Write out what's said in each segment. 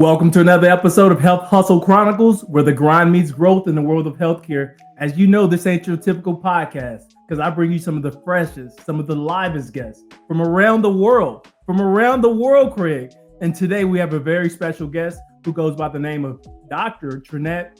Welcome to another episode of Health Hustle Chronicles, where the grind meets growth in the world of healthcare. As you know, this ain't your typical podcast because I bring you some of the freshest, some of the livest guests from around the world, Craig. And today we have a very special guest who goes by the name of Dr.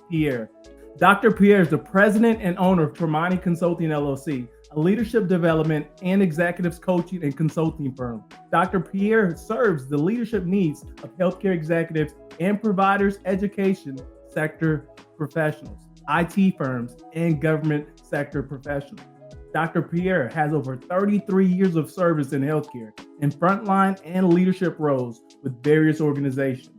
Pierre. Dr. Pierre is the president and owner of TRImani Consulting LLC, a leadership development and executives coaching and consulting firm. Dr. Pierre serves the leadership needs of healthcare executives and providers, education sector professionals, IT firms, and government sector professionals. Dr. Pierre has over 33 years of service in healthcare in frontline and leadership roles with various organizations.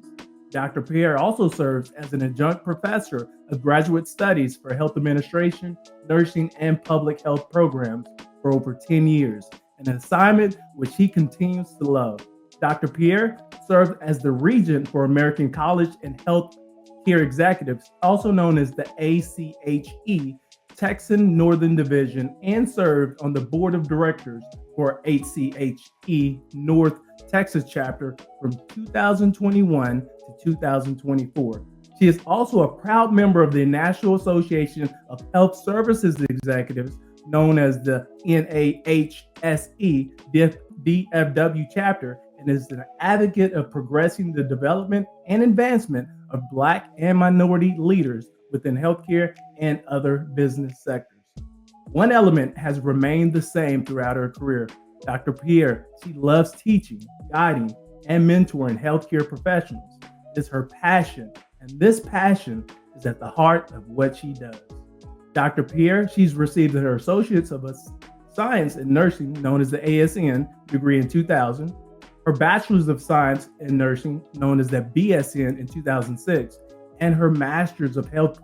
Dr. Pierre also serves as an adjunct professor of graduate studies for health administration, nursing, and public health programs for over 10 years, an assignment which he continues to love. Dr. Pierre served as the regent for American College and Health Care Executives, also known as the ACHE, Texan Northern Division, and served on the board of directors for ACHE North Texas chapter from 2021 to 2024. She is also a proud member of the National Association of Health Services Executives, known as the NAHSE DFW chapter, and is an advocate of progressing the development and advancement of Black and minority leaders within healthcare and other business sectors. One element has remained the same throughout her career. Dr. Pierre, she loves teaching, guiding, and mentoring healthcare professionals. It's her passion, and this passion is at the heart of what she does. Dr. Pierre, she's received her Associates of Science in Nursing, known as the ASN degree in 2000, her Bachelor's of Science in Nursing, known as the BSN in 2006, and her Master's of Health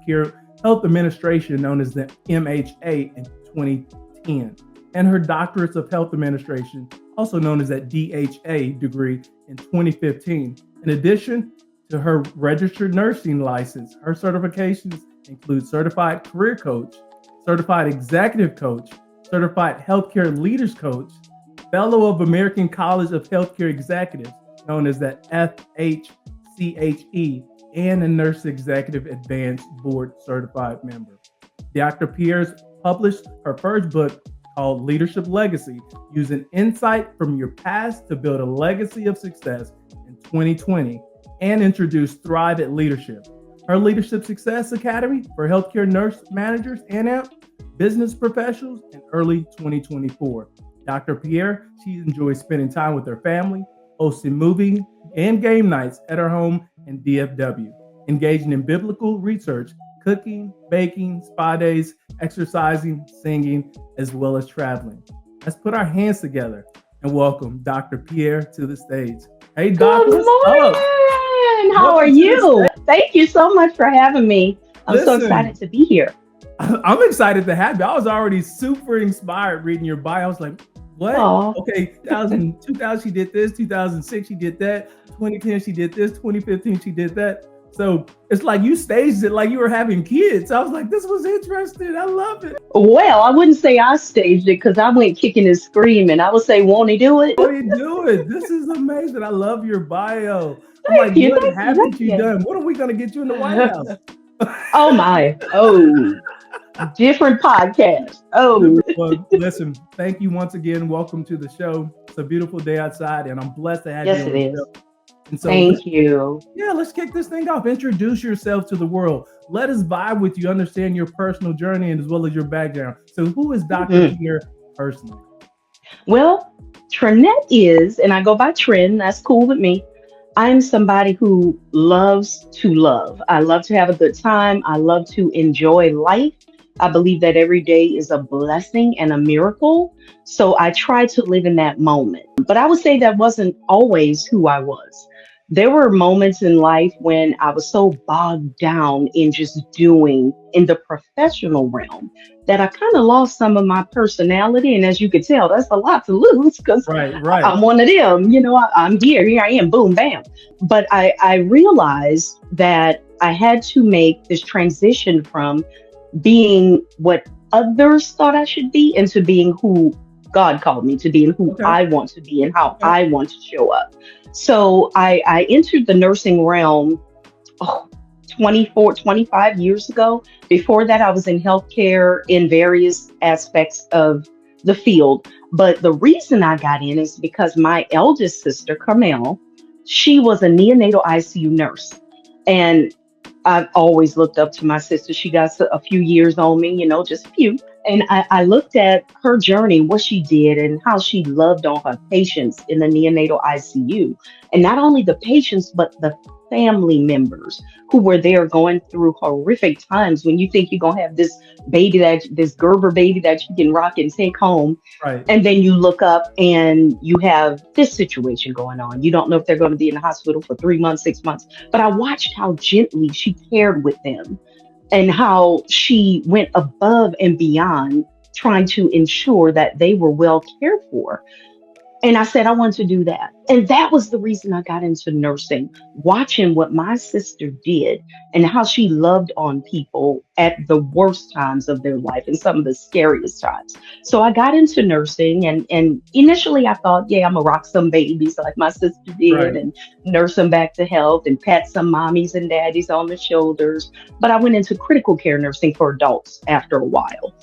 Administration, known as the MHA in 2010, and her Doctorates of Health Administration, also known as that DHA degree in 2015. In addition to her registered nursing license, her certifications include Certified Career Coach, Certified Executive Coach, Certified Healthcare Leaders Coach, Fellow of American College of Healthcare Executives, known as the FHCHE, and a Nurse Executive Advanced Board Certified member. Dr. Pierre published her first book called Leadership Legacy, using insight from your past to build a legacy of success in 2020, and introduced Thrive at Leadership, her Leadership Success Academy for healthcare nurse managers and business professionals in early 2024. Dr. Pierre, she enjoys spending time with her family, hosting movie and game nights at her home in DFW, engaging in biblical research, cooking, baking, spa days, exercising, singing, as well as traveling. Let's put our hands together and welcome Dr. Pierre to the stage. Hey, Doctor. Good morning. How are you? Thank you so much for having me. I'm so excited to be here. I'm excited to have you. I was already super inspired reading your bio. I was like, what? Aww. Okay, 2000 she did this, 2006 she did that, 2010 she did this, 2015 she did that. So it's like you staged it like you were having kids. I was like, this was interesting. I love it. Well, I wouldn't say I staged it because I went kicking and screaming. I would say, won't he do it? Won't he do it? This is amazing. I love your bio. I'm like, what haven't you done? What are we going to get you in the White House? Oh, my. Oh, different podcast. Oh. Well, listen, thank you once again. Welcome to the show. It's a beautiful day outside, and I'm blessed to have you on the show. And so thank you. Yeah, let's kick this thing off. Introduce yourself to the world. Let us vibe with you, understand your personal journey and as well as your background. So who is Dr. Pierre personally? Well, Trinette is, and I go by Trin, that's cool with me. I'm somebody who loves to love. I love to have a good time. I love to enjoy life. I believe that every day is a blessing and a miracle. So I try to live in that moment. But I would say that wasn't always who I was. There were moments in life when I was so bogged down in just doing in the professional realm that I kind of lost some of my personality. And as you could tell, that's a lot to lose because I'm one of them, I'm here I am, boom, bam. But I realized that I had to make this transition from being what others thought I should be into being who God called me to be and who Okay. I want to be and how Okay. I want to show up. So I entered the nursing realm oh, 24, 25 years ago. Before that, I was in healthcare in various aspects of the field. But the reason I got in is because my eldest sister, Carmel, she was a neonatal ICU nurse. And I've always looked up to my sister. She got a few years on me, just a few. And I looked at her journey, what she did, and how she loved on her patients in the neonatal ICU. And not only the patients, but the family members who were there going through horrific times when you think you're going to have this Gerber baby that you can rock and take home. Right. And then you look up and you have this situation going on. You don't know if they're going to be in the hospital for 3 months, 6 months. But I watched how gently she cared with them and how she went above and beyond trying to ensure that they were well cared for. And I said, I want to do that. And that was the reason I got into nursing, watching what my sister did and how she loved on people at the worst times of their life and some of the scariest times. So I got into nursing and initially I thought, yeah, I'm gonna rock some babies like my sister did Right. and nurse them back to health and pat some mommies and daddies on the shoulders. But I went into critical care nursing for adults after a while.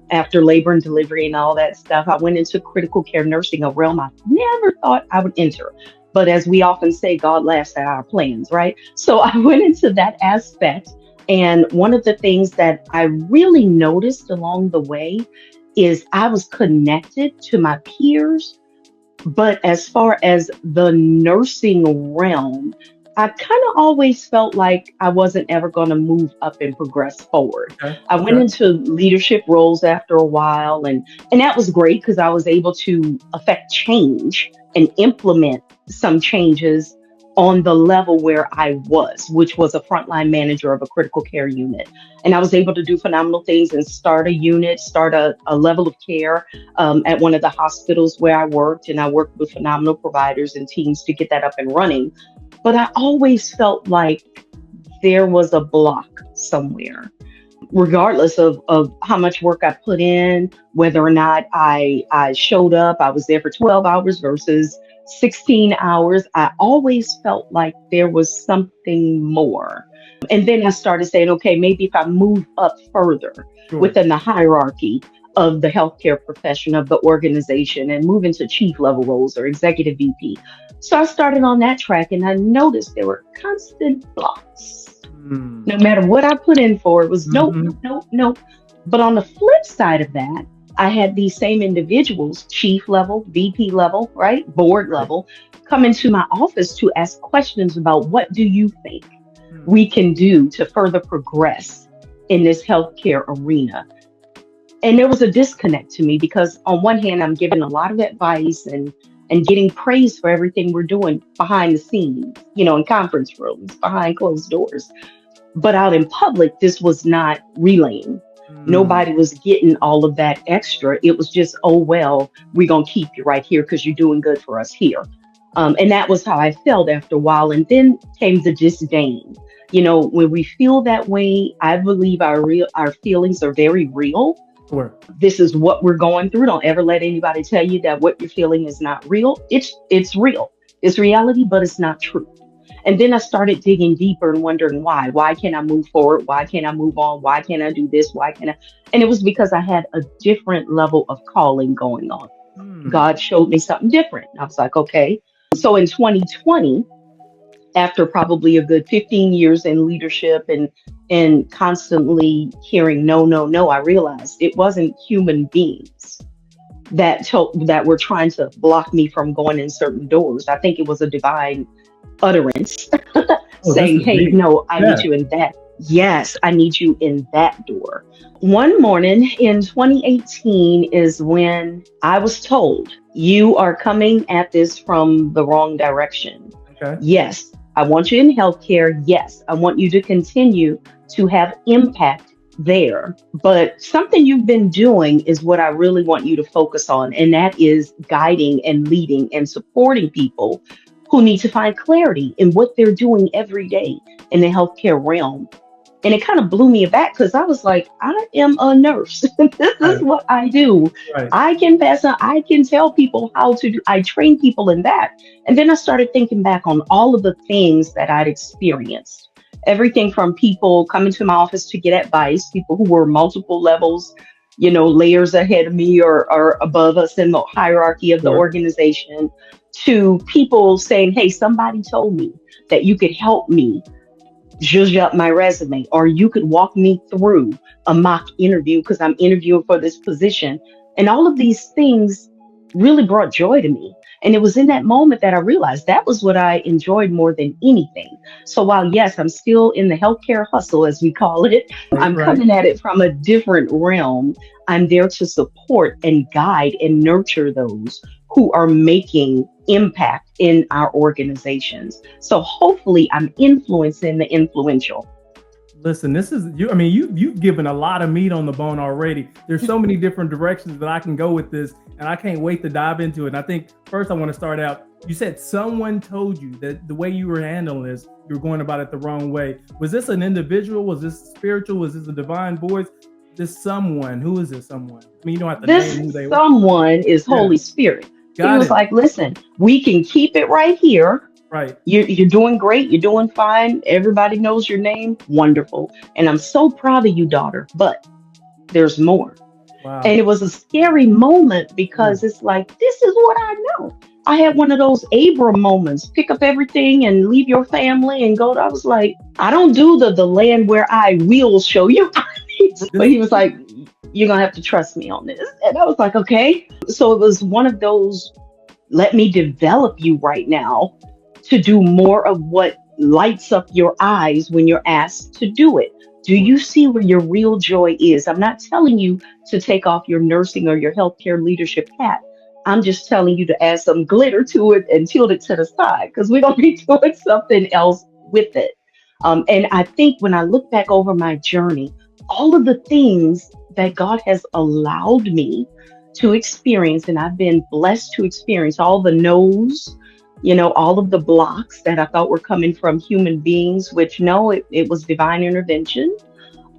After labor and delivery and all that stuff, I went into critical care nursing, a realm I never thought I would enter. But as we often say, God laughs at our plans, right? So I went into that aspect. And one of the things that I really noticed along the way is I was connected to my peers. But as far as the nursing realm, I kind of always felt like I wasn't ever going to move up and progress forward. Okay. I went Okay. into leadership roles after a while, and that was great because I was able to affect change and implement some changes on the level where I was, which was a frontline manager of a critical care unit. And I was able to do phenomenal things and start a unit, start a level of care at one of the hospitals where I worked. And I worked with phenomenal providers and teams to get that up and running. But I always felt like there was a block somewhere, regardless of how much work I put in, whether or not I showed up, I was there for 12 hours versus 16 hours. I always felt like there was something more. And then I started saying, okay, maybe if I move up further Sure. within the hierarchy of the healthcare profession of the organization and move into chief level roles or executive VP. So I started on that track and I noticed there were constant blocks. Mm. No matter what I put in for, it was nope, Mm-hmm. nope, nope. But on the flip side of that, I had these same individuals, chief level, VP level, right? Board Right. level, come into my office to ask questions about what do you think Mm. we can do to further progress in this healthcare arena. And there was a disconnect to me because on one hand, I'm giving a lot of advice and getting praise for everything we're doing behind the scenes, in conference rooms, behind closed doors. But out in public, this was not relaying. Mm. Nobody was getting all of that extra. It was just, oh, well, we're going to keep you right here because you're doing good for us here. And that was how I felt after a while. And then came the disdain. When we feel that way, I believe our feelings are very real. Sure. This is what we're going through. Don't ever let anybody tell you that what you're feeling is not real. It's real. It's reality, but it's not true. And then I started digging deeper and wondering why. Why can't I move forward? Why can't I move on? Why can't I do this? Why can't I? And it was because I had a different level of calling going on. Mm. God showed me something different. I was like, okay. So in 2020, after probably a good 15 years in leadership and constantly hearing no, no, no, I realized it wasn't human beings that were trying to block me from going in certain doors. I think it was a divine utterance Oh, this saying, is hey, deep. no, I need Yeah. you in that. Yes, I need you in that door. One morning in 2018 is when I was told, you are coming at this from the wrong direction. Okay. Yes, I want you in healthcare. Yes, I want you to continue to have impact there. But something you've been doing is what I really want you to focus on. And that is guiding and leading and supporting people who need to find clarity in what they're doing every day in the healthcare realm. And it kind of blew me back because I was like, I am a nurse. This is Right. what I do. Right. I can pass on, I can tell people how to do, I train people in that. And then I started thinking back on all of the things that I'd experienced. Everything from people coming to my office to get advice, people who were multiple levels, layers ahead of me or above us in the hierarchy of the Sure. organization, to people saying, hey, somebody told me that you could help me zhuzh up my resume, or you could walk me through a mock interview because I'm interviewing for this position. And all of these things really brought joy to me. And it was in that moment that I realized that was what I enjoyed more than anything. So while, yes, I'm still in the healthcare hustle, as we call it, Right. I'm Right. coming at it from a different realm. I'm there to support and guide and nurture those who are making impact in our organizations. So hopefully I'm influencing the influential. Listen, this is you. I mean, you've given a lot of meat on the bone already. There's so many different directions that I can go with this, and I can't wait to dive into it. And I think first I want to start out. You said someone told you that the way you were handling this, you were going about it the wrong way. Was this an individual? Was this spiritual? Was this a divine voice? This someone? Who is this someone? I mean, you don't have to name who This they were. someone is Yeah, Holy Spirit. He got was it. like, listen, we can keep it right here. Right. You're doing great. You're doing fine. Everybody knows your name. Wonderful. And I'm so proud of you, daughter. But there's more. And Wow. it was a scary moment because Ooh. it's like, this is what I know. I had one of those Abram moments, pick up everything and leave your family and go. I was like, I don't do the land where I will show you. But This. he was like, you're going to have to trust me on this. And I was like, okay. So it was one of those, let me develop you right now to do more of what lights up your eyes when you're asked to do it. Do you see where your real joy is? I'm not telling you to take off your nursing or your healthcare leadership hat. I'm just telling you to add some glitter to it and tilt it to the side because we're going to be doing something else with it. And I think when I look back over my journey, all of the things that God has allowed me to experience, and I've been blessed to experience all the no's, all of the blocks that I thought were coming from human beings, which no, it was divine intervention.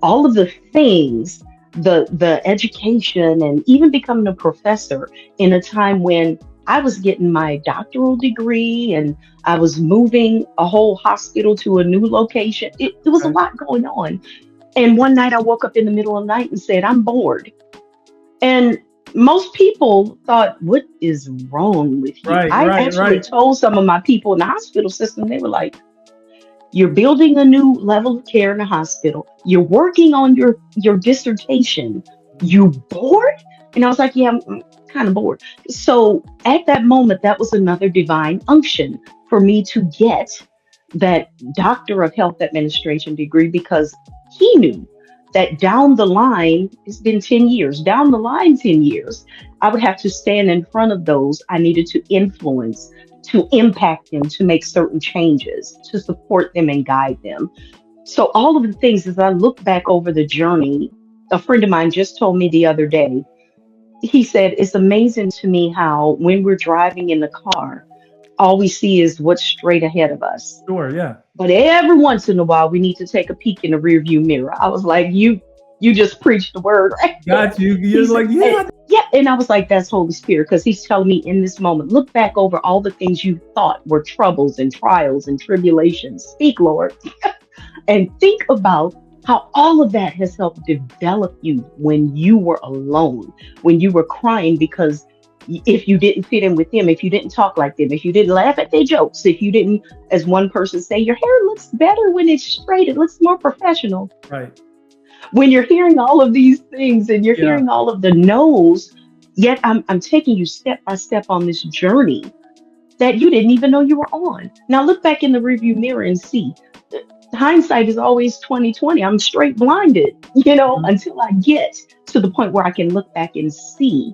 All of the things, the education, and even becoming a professor in a time when I was getting my doctoral degree and I was moving a whole hospital to a new location. It was a Okay. lot going on. And one night I woke up in the middle of the night and said, I'm bored. And most people thought, what is wrong with you? Right. I Right. actually Right. told some of my people in the hospital system, they were like, you're building a new level of care in the hospital. You're working on your dissertation. You bored? And I was like, yeah, I'm kind of bored. So at that moment, that was another divine unction for me to get that Doctor of Health Administration degree because he knew that down the line, it's been 10 years, down the line 10 years, I would have to stand in front of those I needed to influence, to impact them, to make certain changes, to support them and guide them. So, all of the things as I look back over the journey, a friend of mine just told me the other day, he said, it's amazing to me how when we're driving in the car, all we see is what's straight ahead of us. Sure. Yeah. But every once in a while, we need to take a peek in the rearview mirror. I was like, you just preached the word right there. Got you. He You're said, like, yeah. yeah. And I was like, that's Holy Spirit, because he's telling me in this moment, look back over all the things you thought were troubles and trials and tribulations. Speak, Lord, and think about how all of that has helped develop you when you were alone, when you were crying because if you didn't fit in with them, if you didn't talk like them, if you didn't laugh at their jokes, if you didn't, as one person say, your hair looks better when it's straight, it looks more professional. Right. When you're hearing all of these things and you're Yeah. hearing all of the no's, yet I'm taking you step by step on this journey that you didn't even know you were on. Now look back in the rearview mirror and see. Hindsight is always 2020. I'm straight blinded, Mhm. until I get to the point where I can look back and see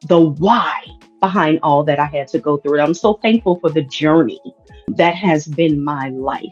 the why behind all that I had to go through. And I'm so thankful for the journey that has been my life.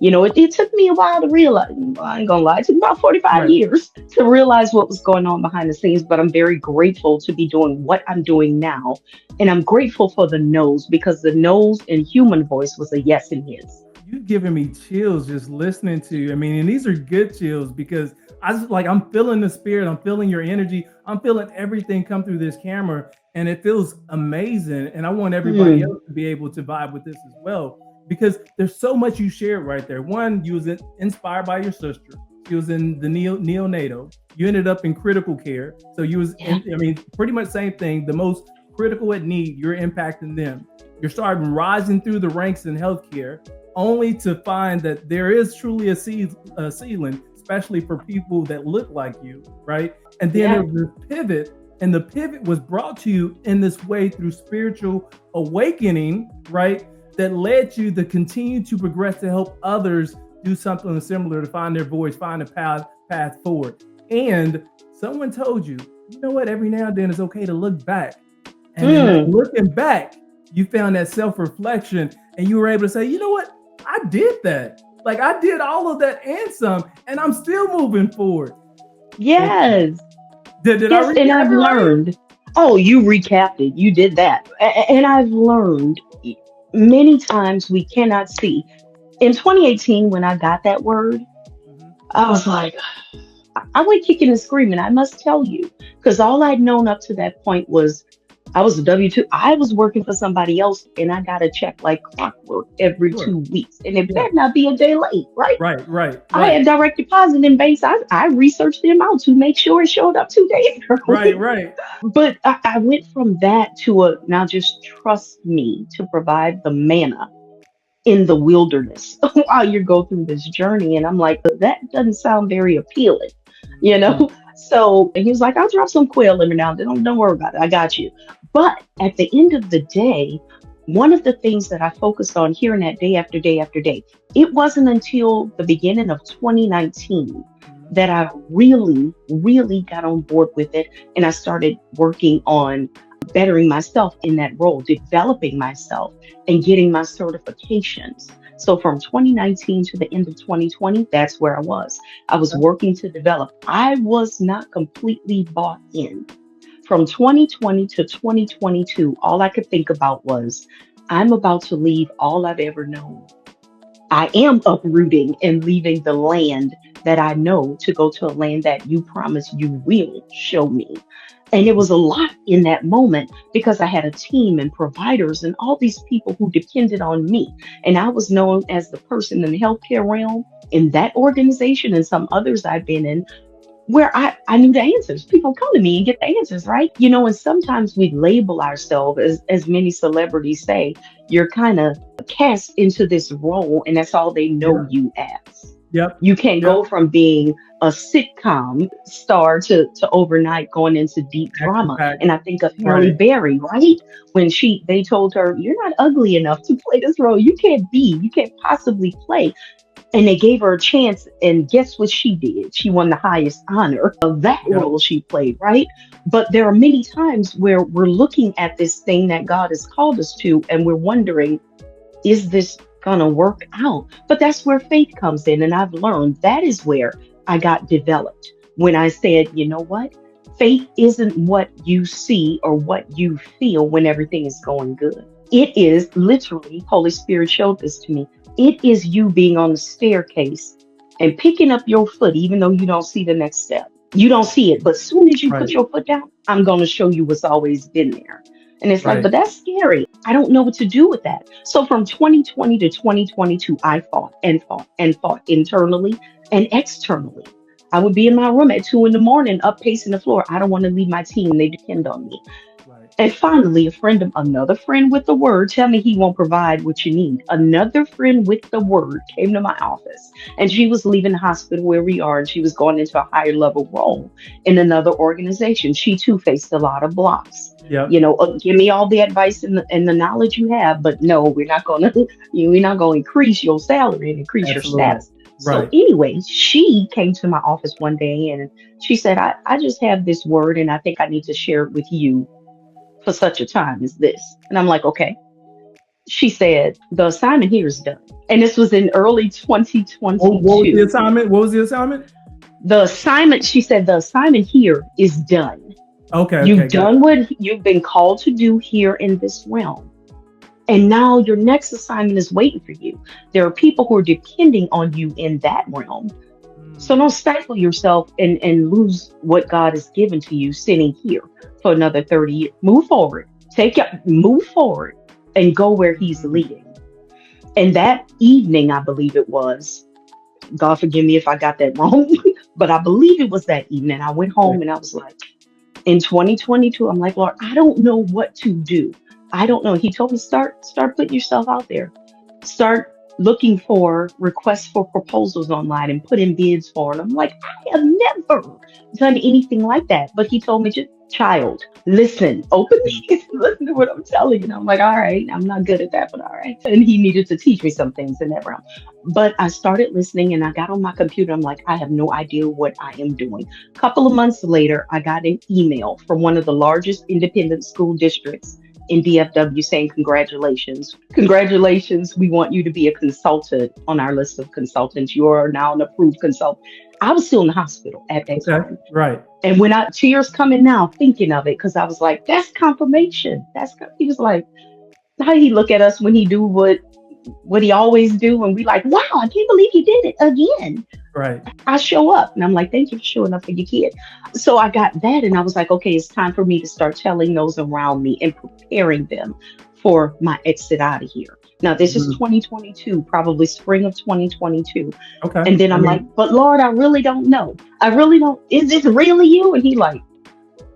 It took me a while to realize, I ain't gonna lie, it took about 45 Right. years to realize what was going on behind the scenes, but I'm very grateful to be doing what I'm doing now. And I'm grateful for the no's because the no's in human voice was a yes in his. you've given me chills just listening to you. I mean, and these are good chills because I'm feeling the spirit, I'm feeling your energy, I'm feeling everything come through this camera, and it feels amazing. And I want everybody else to be able to vibe with this as well because there's so much you shared right there. One, you was inspired by your sister. She was in the neonatal. You ended up in critical care, so you was pretty much same thing. The most critical at need, you're impacting them. You're starting rising through the ranks in healthcare, only to find that there is truly a ceiling, especially for people that look like you, right? And then there was this pivot, and the pivot was brought to you in this way through spiritual awakening, right? That led you to continue to progress to help others do something similar, to find their voice, find a path forward. And someone told you, you know what, every now and then it's okay to look back. And then looking back, you found that self-reflection and you were able to say, you know what, I did that. Like I did all of that and some, and I'm still moving forward. Yes. Did yes, I and I've learned. Oh, you recapped it. You did that. And I've learned many times we cannot see. In 2018, when I got that word, I was like, I went kicking and screaming, I must tell you, because all I'd known up to that point was I was a W-2. I was working for somebody else and I got a check like clockwork every 2 weeks. And it better not be a day late, right? Right. I had direct deposit in banks. I researched them out to make sure it showed up 2 days early. Right. But I went from that to now just trust me to provide the manna in the wilderness while you go through this journey. And I'm like, that doesn't sound very appealing, you know? So and he was like, I'll drop some quail every now and then. Don't worry about it. I got you. But at the end of the day, one of the things that I focused on hearing that day after day after day, it wasn't until the beginning of 2019 that I really, really got on board with it. And I started working on bettering myself in that role, developing myself and getting my certifications. So from 2019 to the end of 2020, that's where I was. I was working to develop. I was not completely bought in. From 2020 to 2022, all I could think about was, I'm about to leave all I've ever known. I am uprooting and leaving the land that I know to go to a land that you promise you will show me. And it was a lot in that moment because I had a team and providers and all these people who depended on me. And I was known as the person in the healthcare realm in that organization and some others I've been in where I knew the answers. People come to me and get the answers, right? You know, and sometimes we label ourselves as many celebrities say, you're kind of cast into this role and that's all they know you as. You can't go from being a sitcom star to overnight going into deep drama. And I think of Halle Berry, right? When they told her, you're not ugly enough to play this role. You can't possibly play. And they gave her a chance, and guess what she did? She won the highest honor of that role she played, right? But there are many times where we're looking at this thing that God has called us to, and we're wondering, is this gonna work out? But that's where faith comes in, and I've learned that is where I got developed. When I said, you know what? Faith isn't what you see or what you feel when everything is going good. It is literally, Holy Spirit showed this to me. It is you being on the staircase and picking up your foot, even though you don't see the next step. You don't see it, but as soon as you put your foot down, I'm going to show you what's always been there. And it's like, but that's scary. I don't know what to do with that. So from 2020 to 2022, I fought and fought and fought internally and externally. I would be in my room at 2 a.m, up pacing the floor. I don't want to leave my team. They depend on me. And finally, another friend with the word, tell me he won't provide what you need. Another friend with the word came to my office and she was leaving the hospital where we are and she was going into a higher level role in another organization. She too faced a lot of blocks. You know, give me all the advice and the knowledge you have, but no, we're not going to increase your salary and increase your status. So anyway, she came to my office one day and she said, I just have this word and I think I need to share it with you for such a time as this. And I'm like, okay. She said, the assignment here is done. And this was in early 2022. What was the assignment? The assignment, she said, the assignment here is done. Okay. You've done what you've been called to do here in this realm. And now your next assignment is waiting for you. There are people who are depending on you in that realm. So don't stifle yourself and lose what God has given to you sitting here for another 30 years. Move forward. Move forward and go where he's leading. And that evening, I believe it was, God forgive me if I got that wrong, but I believe it was that evening. I went home and I was like, in 2022, I'm like, Lord, I don't know what to do. I don't know. He told me start putting yourself out there. Start looking for requests for proposals online and put in bids for it. I'm like, I have never done anything like that. But he told me, just child, listen, open these, listen to what I'm telling you. And I'm like, all right, I'm not good at that, but all right. And he needed to teach me some things in that realm. But I started listening and I got on my computer. I'm like, I have no idea what I am doing. A couple of months later, I got an email from one of the largest independent school districts in DFW saying, congratulations. Congratulations. We want you to be a consultant on our list of consultants. You are now an approved consultant. I was still in the hospital at that time. Right. And when tears coming now thinking of it, because I was like, that's confirmation. He was like, how did he look at us when he do what he always do? And we like, wow, I can't believe he did it again. Right. I show up and I'm like, thank you for showing up for your kid. So I got that and I was like, okay, it's time for me to start telling those around me and preparing them for my exit out of here. Now, this is 2022, probably spring of 2022. Okay. And then I'm like, but Lord, I really don't know. I really don't. Is this really you? And he like,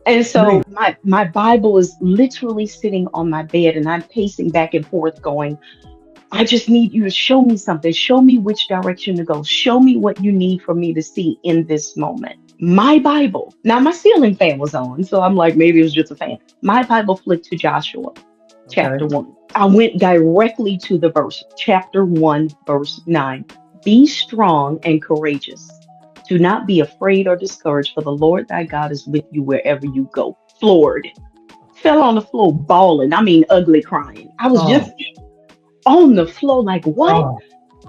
and so my Bible is literally sitting on my bed and I'm pacing back and forth going, I just need you to show me something. Show me which direction to go. Show me what you need for me to see in this moment. My Bible. Now, my ceiling fan was on, so I'm like, maybe it was just a fan. My Bible flipped to Joshua, chapter 1. I went directly to the verse, chapter 1, verse 9. Be strong and courageous. Do not be afraid or discouraged, for the Lord thy God is with you wherever you go. Floored. Fell on the floor bawling. I mean, ugly crying. I was just on the floor like, what?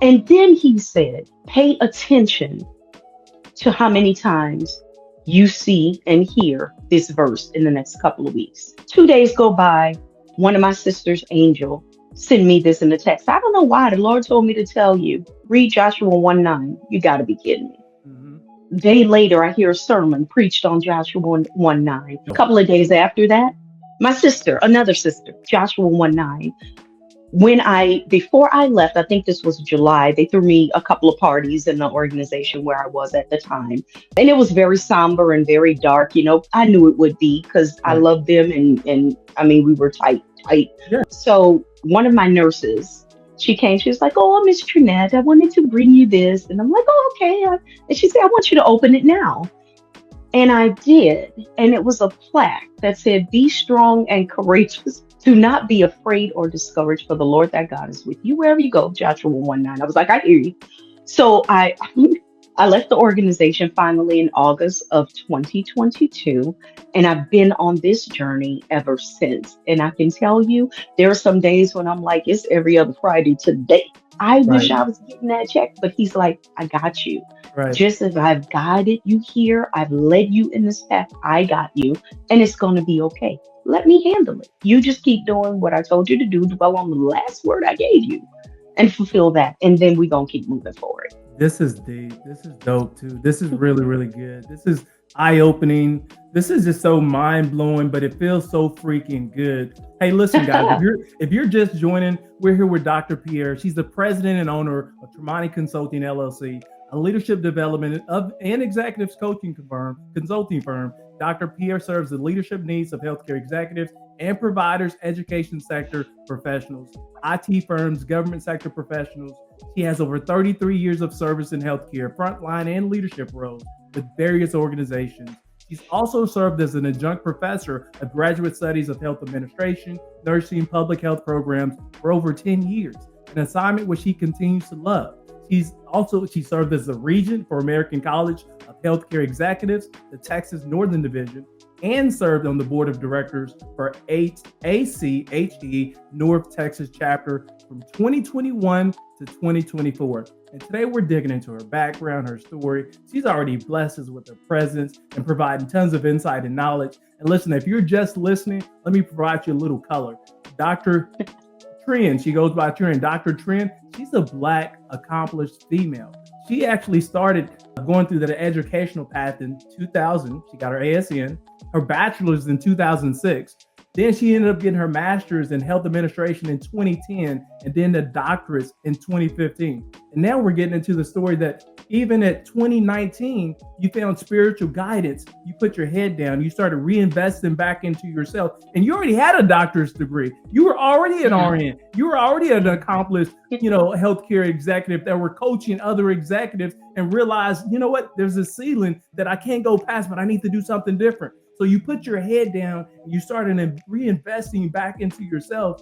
And then he said, pay attention to how many times you see and hear this verse in the next couple of weeks. 2 days go by. One of my sisters, Angel, sent me this in the text. I don't know why. The Lord told me to tell you, read Joshua 1:9. You got to be kidding me. Day later, I hear a sermon preached on Joshua 1:9. A couple of days after that, my sister, another sister, Joshua 1:9. Before I left, I think this was July, they threw me a couple of parties in the organization where I was at the time. And it was very somber and very dark. You know, I knew it would be because I loved them. And I mean, we were tight. Yeah. So one of my nurses, she came, she was like, oh, Miss Trinette, I wanted to bring you this. And I'm like, oh, okay. And she said, I want you to open it now. And I did. And it was a plaque that said, be strong and courageous. Do not be afraid or discouraged, for the Lord thy God is with you wherever you go. Joshua 1:9. I was like, I hear you. So I left the organization finally in August of 2022. And I've been on this journey ever since. And I can tell you, there are some days when I'm like, it's every other Friday today. I wish I was getting that check, but he's like, I got you. Right. Just as I've guided you here, I've led you in this path, I got you, and it's going to be okay. Let me handle it. You just keep doing what I told you to do, dwell on the last word I gave you, and fulfill that. And then we're going to keep moving forward. This is deep. This is dope, too. This is really, really good. This is eye-opening. This is just so mind-blowing, but it feels so freaking good. Hey, listen, guys, if you're just joining, we're here with Dr. Pierre. She's the president and owner of TRImani Consulting, LLC, a leadership development and executives consulting firm. Dr. Pierre serves the leadership needs of healthcare executives and providers, education sector professionals, IT firms, government sector professionals. She has over 33 years of service in healthcare, frontline and leadership roles with various organizations. She's also served as an adjunct professor of graduate studies of health administration, nursing, public health programs for over 10 years, an assignment which she continues to love. She served as the regent for American College of Healthcare Executives, the Texas Northern Division, and served on the board of directors for ACHE North Texas chapter from 2021 to 2024. And today we're digging into her background, her story. She's already blessed us with her presence and providing tons of insight and knowledge. And listen, if you're just listening, let me provide you a little color. Dr. Trin. She goes by Trin. Dr. Trin, she's a Black accomplished female. She actually started going through the educational path in 2000. She got her ASN, her bachelor's in 2006. Then she ended up getting her master's in health administration in 2010, and then the doctorate in 2015. And now we're getting into the story that even at 2019, you found spiritual guidance. You put your head down. You started reinvesting back into yourself. And you already had a doctor's degree. You were already an RN. You were already an accomplished, healthcare executive that were coaching other executives and realized, you know what, there's a ceiling that I can't go past, but I need to do something different. So you put your head down and you started reinvesting back into yourself.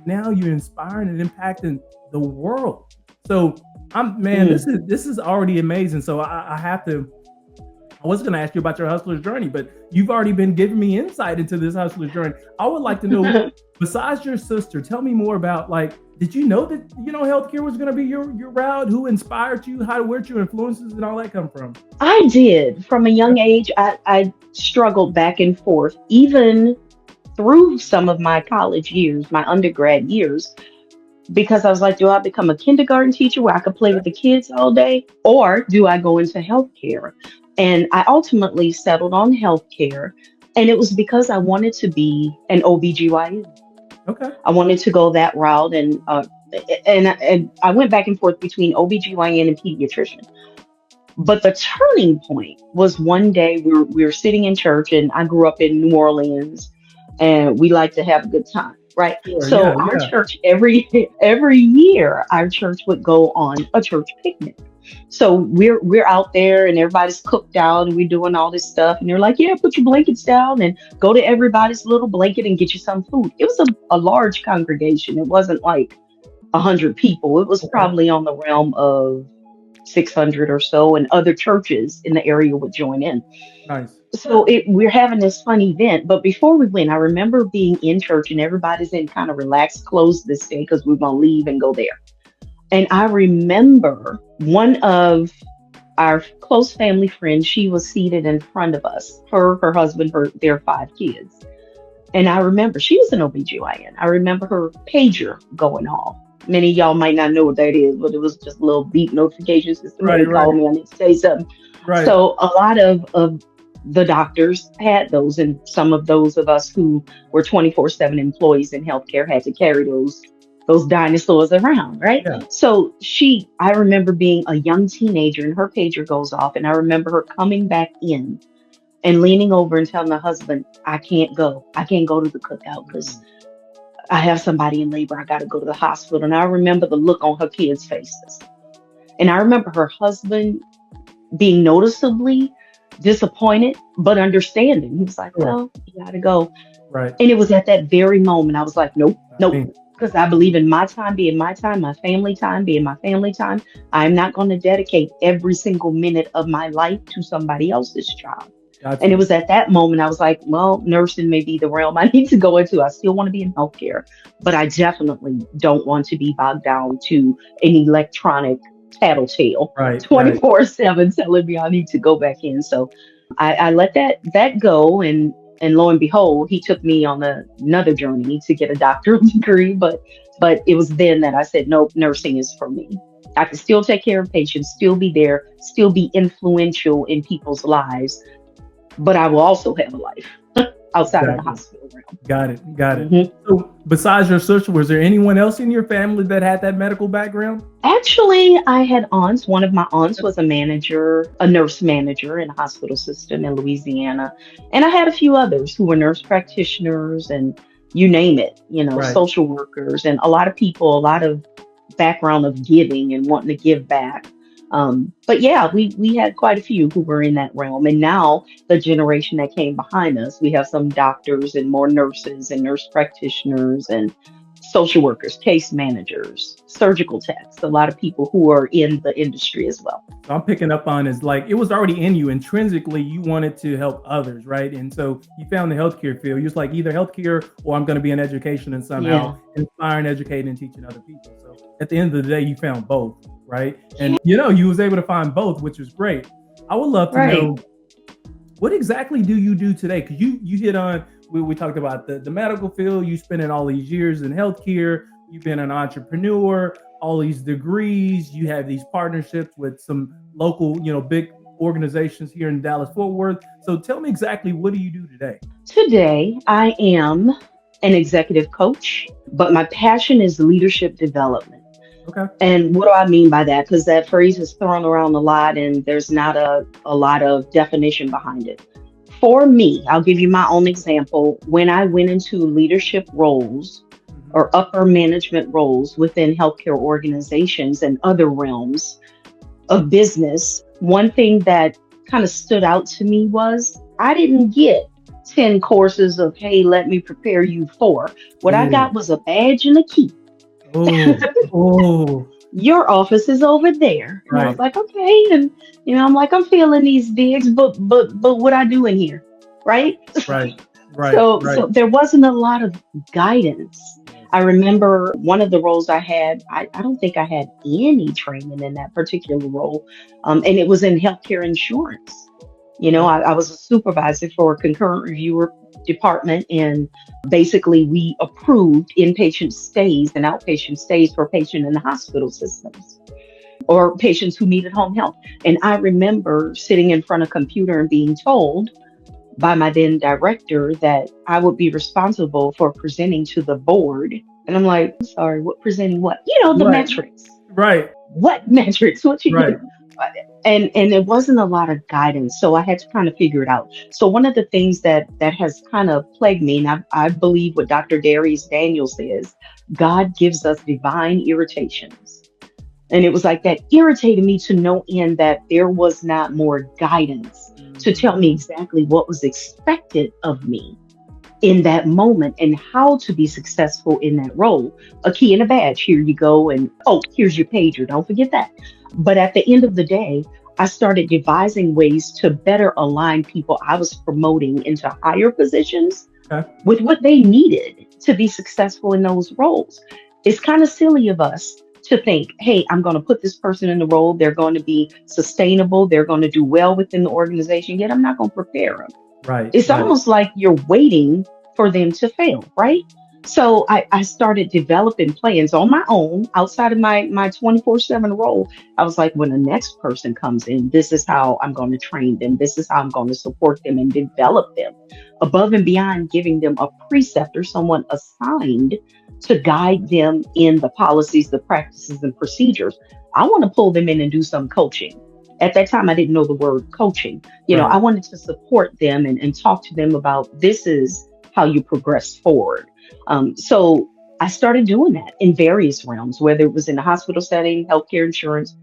Now you're inspiring and impacting the world. So this is already amazing. So I was going to ask you about your hustler's journey, but you've already been giving me insight into this hustler's journey. I would like to know, besides your sister, tell me more about, did you know that, healthcare was going to be your route? Who inspired you? Where'd your influences and all that come from? I did. From a young age, I struggled back and forth, even through some of my college years, my undergrad years, because I was like, do I become a kindergarten teacher where I could play with the kids all day? Or do I go into healthcare? And I ultimately settled on healthcare. And it was because I wanted to be an OBGYN. Okay. I wanted to go that route. And I went back and forth between OBGYN and pediatrician. But the turning point was one day we were sitting in church, and I grew up in New Orleans, and we like to have a good time, right? Sure, our church, every year, our church would go on a church picnic. So we're out there, and everybody's cooked out, and we're doing all this stuff, and they're like, yeah, put your blankets down and go to everybody's little blanket and get you some food. It was a large congregation. It wasn't like 100 people. It was probably on the realm of 600 or so, and other churches in the area would join in. Nice. So we're having this fun event. But before we went, I remember being in church, and everybody's in kind of relaxed clothes this day because we're going to leave and go there. And I remember one of our close family friends, she was seated in front of us, her husband, their 5 kids. And I remember she was an OBGYN. I remember her pager going off. Many of y'all might not know what that is, but it was just a little beep notification system. They called me, I need to say something. Right. So a lot of the doctors had those, and some of those of us who were 24/7 employees in healthcare had to carry those dinosaurs around, right? Yeah. So I remember being a young teenager, and her pager goes off, and I remember her coming back in and leaning over and telling her husband, I can't go to the cookout because I have somebody in labor. I got to go to the hospital. And I remember the look on her kids' faces. And I remember her husband being noticeably disappointed, but understanding. He was like, well, you got to go. Right. And it was at that very moment, I was like, nope. Because I believe in my time being my time, my family time being my family time. I'm not going to dedicate every single minute of my life to somebody else's job. Gotcha. And it was at that moment I was like, well, nursing may be the realm I need to go into. I still want to be in healthcare, but I definitely don't want to be bogged down to an electronic tattletale 24/7 telling me I need to go back in. So I let that go. And lo and behold, he took me on another journey to get a doctorate degree. But it was then that I said, nope, nursing is for me. I can still take care of patients, still be there, still be influential in people's lives. But I will also have a life outside of the hospital realm. Got it. Mm-hmm. So besides your sister, was there anyone else in your family that had that medical background? Actually, I had aunts. One of my aunts was a nurse manager in a hospital system in Louisiana. And I had a few others who were nurse practitioners and you name it, social workers, and a lot of people, a lot of background of giving and wanting to give back. But yeah, we had quite a few who were in that realm. And now the generation that came behind us, we have some doctors and more nurses and nurse practitioners and social workers, case managers, surgical techs, a lot of people who are in the industry as well. So I'm picking up on is like, it was already in you intrinsically, you wanted to help others, right? And so you found the healthcare field. You're like either healthcare or I'm going to be in education and somehow inspiring, educating, and teaching other people. So at the end of the day, you found both, right? And you was able to find both, which was great. I would love to know, what exactly do you do today? Because you hit on, we talked about the medical field, you spending all these years in healthcare, you've been an entrepreneur, all these degrees, you have these partnerships with some local, big organizations here in Dallas Fort Worth. So tell me exactly, what do you do today? Today, I am an executive coach, but my passion is leadership development. Okay. And what do I mean by that? Because that phrase is thrown around a lot and there's not a lot of definition behind it. For me, I'll give you my own example. When I went into leadership roles Mhm. or upper management roles within healthcare organizations and other realms of business, one thing that kind of stood out to me was I didn't get 10 courses of, hey, let me prepare you for. What I Yeah. got was a badge and a key. Oh, oh, Your office is over there. And I was right, like, okay. And I'm like, I'm feeling these digs, but what I do in here, right? right, right, So right. there wasn't a lot of guidance. I Yes. remember one of the roles I had, I don't think I had any training in that particular role. And it was in healthcare insurance. Okay. I was a supervisor for a concurrent reviewer department, and basically we approved inpatient stays and outpatient stays for patients in the hospital systems or patients who needed home health. And I remember sitting in front of a computer and being told by my then director that I would be responsible for presenting to the board. And I'm like, sorry, what presenting what? The Right, metrics. right, What metrics? What you right. and there wasn't a lot of guidance. So I had to kind of figure it out. So one of the things that has kind of plagued me, and I believe what Dr. Darius Daniels says, God gives us divine irritations. And it was like that irritated me to no end that there was not more guidance to Mhm. tell me exactly what was expected of me in that moment and how to be successful in that role. A key and a badge. Here you go. And oh, here's your pager. Don't forget that. But at the end of the day, I started devising ways to better align people I was promoting into higher positions Okay. with what they needed to be successful in those roles. It's kind of silly of us to think, hey, I'm going to put this person in the role. They're going to be sustainable. They're going to do well within the organization, yet I'm not going to prepare them. Right, It's right. almost like you're waiting for them to fail, right? So I started developing plans on my own outside of my 24/7 role. I was like, when the next person comes in, this is how I'm going to train them. This is how I'm going to support them and develop them above and beyond giving them a preceptor, someone assigned to guide them in the policies, the practices, and procedures. I want to pull them in and do some coaching. At that time, I didn't know the word coaching. Right. I wanted to support them and talk to them about this is how you progress forward. So I started doing that in various realms, whether it was in the hospital setting, healthcare insurance,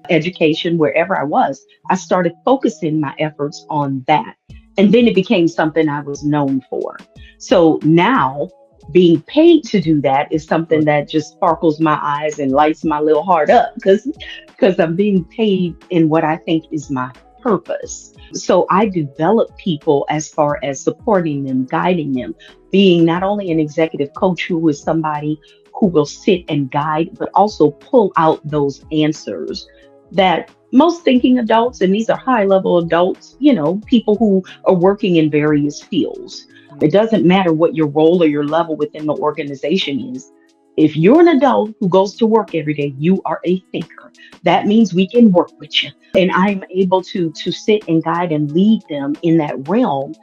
education, wherever I was. I started focusing my efforts on that. And then it became something I was known for. So now being paid to do that is something Right. that just sparkles my eyes and lights my little heart up because I'm being paid in what I think is my purpose. So I develop people as far as supporting them, guiding them, being not only an executive coach who is somebody who will sit and guide, but also pull out those answers that most thinking adults, and these are high level adults, people who are working in various fields. It Mhm. doesn't matter what your role or your level within the organization is. If you're an adult who goes to work every day, you are a thinker. That means we can work with you. And I'm able to sit and guide and lead them in that realm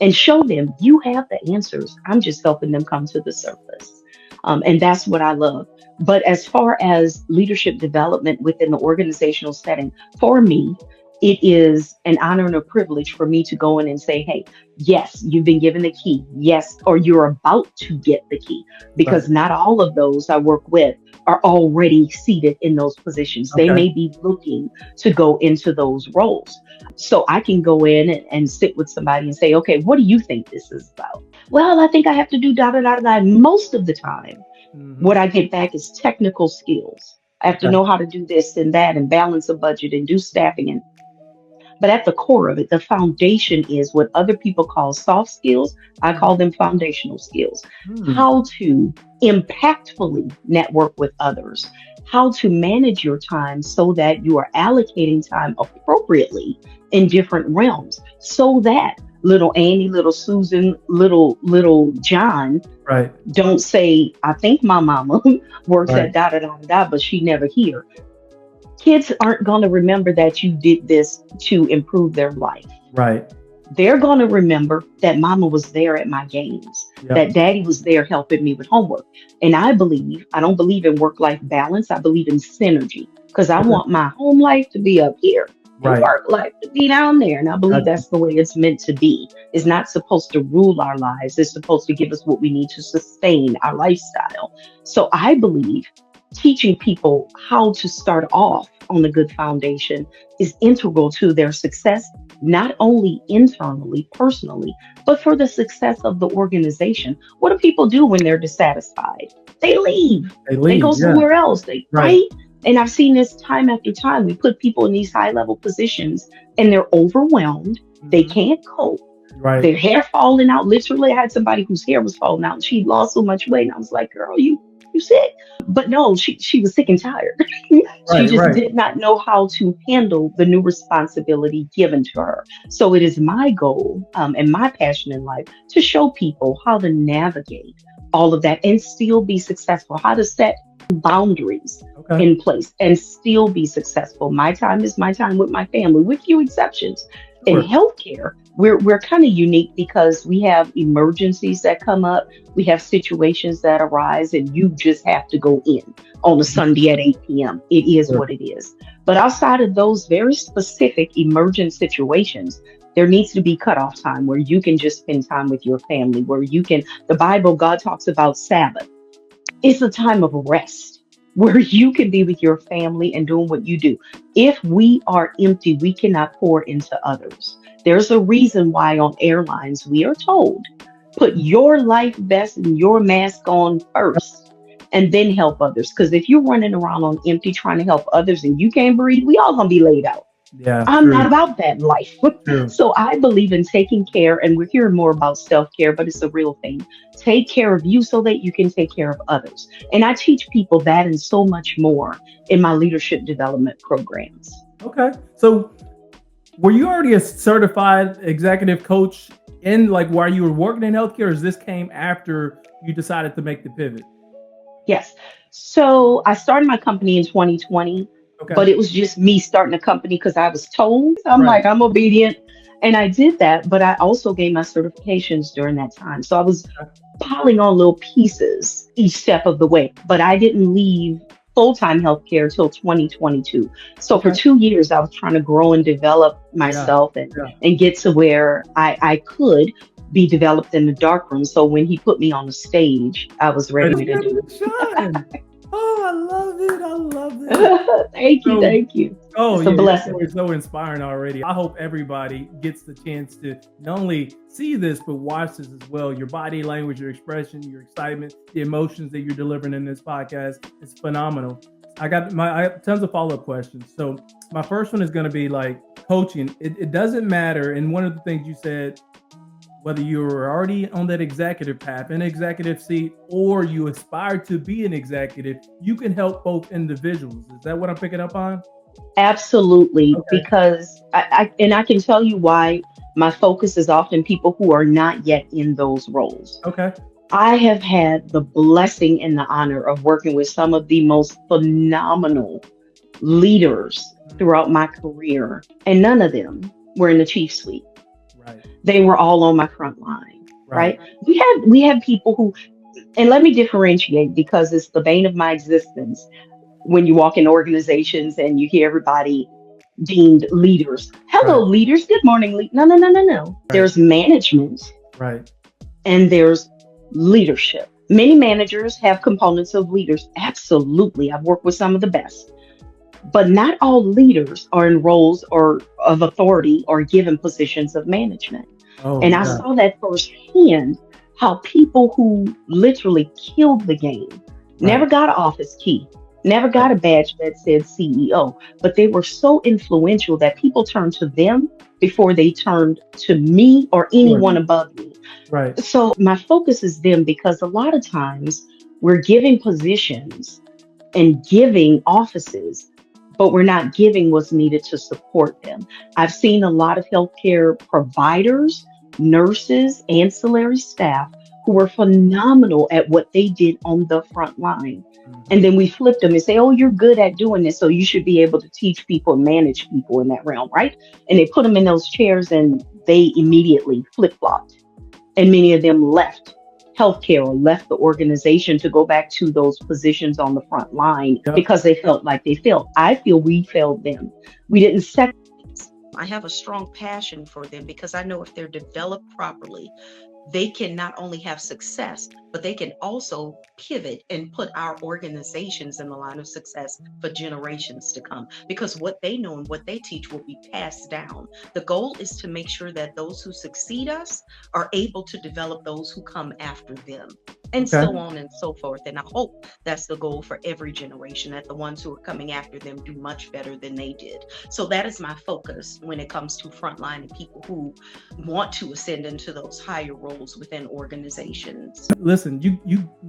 and show them you have the answers. I'm just helping them come to the surface. And that's what I love. But as far as leadership development within the organizational setting, for me, it is an honor and a privilege for me to go in and say, hey, yes, you've been given the key. Yes, or you're about to get the key. Right. Because not all of those I work with are already seated in those positions. They Okay. may be looking to go into those roles. So I can go in and sit with somebody and say, okay, what do you think this is about? Well, I think I have to do da da da da. Most of the time, Hmm. what I get back is technical skills. I have to Okay. know how to do this and that and balance a budget and do staffing. But at the core of it, the foundation is what other people call soft skills. I call them foundational skills. Hmm. How to impactfully network with others, how to manage your time so that you are allocating time appropriately in different realms so that little Annie, little Susan, little John Right. don't say, I think my mama works Right. at da da da da da, but she never here. Kids aren't going to remember that you did this to improve their life. Right. They're going to remember that mama was there at my games, that Yep. daddy was there helping me with homework. And I don't believe in work life balance. I believe in synergy because I Okay. want my home life to be up here and Right. work life to be down there. And I believe Gotcha. that's the way it's meant to be. It's not supposed to rule our lives, it's supposed to give us what we need to sustain our lifestyle. So I believe teaching people how to start off on a good foundation is integral to their success, not only internally, personally, but for the success of the organization. What do people do when they're dissatisfied? They leave. They They go leave. Yeah. somewhere else. They Right. right. And I've seen this time after time. We put people in these high level positions and they're overwhelmed. They Mhm. can't cope. Right. Their hair falling out. Literally, I had somebody whose hair was falling out and she lost so much weight. And I was like, girl, you sick. But no, she was sick and tired. She Right. just Right. did not know how to handle the new responsibility given to her. So it is my goal and my passion in life to show people how to navigate all of that and still be successful, how to set boundaries Okay. in place and still be successful. My time is my time with my family, with few exceptions. In Sure. healthcare, we're kind of unique because we have emergencies that come up, we have situations that arise, and you just have to go in on a Mhm. Sunday at 8 p.m. It is Sure. what it is. But outside of those very specific emergent situations, there needs to be cutoff time where you can just spend time with your family, where you can, the Bible, God talks about Sabbath. It's a time of rest where you can be with your family and doing what you do. If we are empty, we cannot pour into others. There's a reason why on airlines we are told put your life vest and your mask on first and then help others. Because if you're running around on empty trying to help others and you can't breathe, we all gonna be laid out. Yeah. I'm not True. about that life. True. So I believe in taking care, and we're hearing more about self care, but it's a real thing. Take care of you so that you can take care of others. And I teach people that and so much more in my leadership development programs. Okay. So, were you already a certified executive coach in like while you were working in healthcare, or is this came after you decided to make the pivot? Yes. So I started my company in 2020, Okay. but it was just me starting a company because I was told. I'm Right. like, I'm obedient. And I did that, but I also gained my certifications during that time. So I was Okay. piling on little pieces each step of the way, but I didn't leave full-time healthcare till 2022. So for Okay. 2 years, I was trying to grow and develop Yeah. myself Yeah. and get to where I could be developed in the dark room. So when he put me on the stage, I was Ready ready to to get do the shine. Oh, I love it. I love it. it. Thank you. So, Thank you. oh It's a yeah, your blessing. story is so inspiring already. I hope everybody gets the chance to not only see this but watch this as well. Your body language, your expression, your excitement, the emotions that you're delivering in this podcast is phenomenal. I have tons of follow up questions. So my first one is going to be like coaching. It doesn't matter. And one of the things you said, whether you were already on that executive path, an executive seat, or you aspire to be an executive, you can help both individuals. Is that what I'm picking up on? Absolutely. Okay. Because I can tell you why my focus is often people who are not yet in those roles. Okay. I have had the blessing and the honor of working with some of the most phenomenal leaders throughout my career, and none of them were in the chief suite. Right. They were all on my front line, Right. right? We have people who, and let me differentiate because it's the bane of my existence when you walk in organizations and you hear everybody deemed leaders. Hello, Right. leaders. Good morning. No, no, no, no, no. Right. There's management Right. and there's leadership. Many managers have components of leaders. Absolutely. I've worked with some of the best. But not all leaders are in roles or of authority or given positions of management. Oh And I yeah. saw that firsthand how people who literally killed the game never Right. got an office key, never Right. got a badge that said CEO, but they were so influential that people turned to them before they turned to me or Sure. anyone above me. Right. So my focus is them because a lot of times we're giving positions and giving offices, but we're not giving what's needed to support them. I've seen a lot of healthcare providers nurses, ancillary staff who were phenomenal at what they did on the front line. And then we flipped them and say, oh, you're good at doing this, so you should be able to teach people and manage people in that realm, right? And they put them in those chairs and they immediately flip-flopped. And many of them left healthcare or left the organization to go back to those positions on the front line Yep. because they felt like they failed. I feel we failed them. We didn't set. I have a strong passion for them because I know if they're developed properly, they can not only have success, but they can also pivot and put our organizations in the line of success for generations to come. Because what they know and what they teach will be passed down. The goal is to make sure that those who succeed us are able to develop those who come after them, and so on and so forth. And I hope that's the goal for every generation, that the ones who are coming after them do much better than they did. So that is my focus when it comes to frontline and people who want to ascend into those higher roles within organizations. Listen,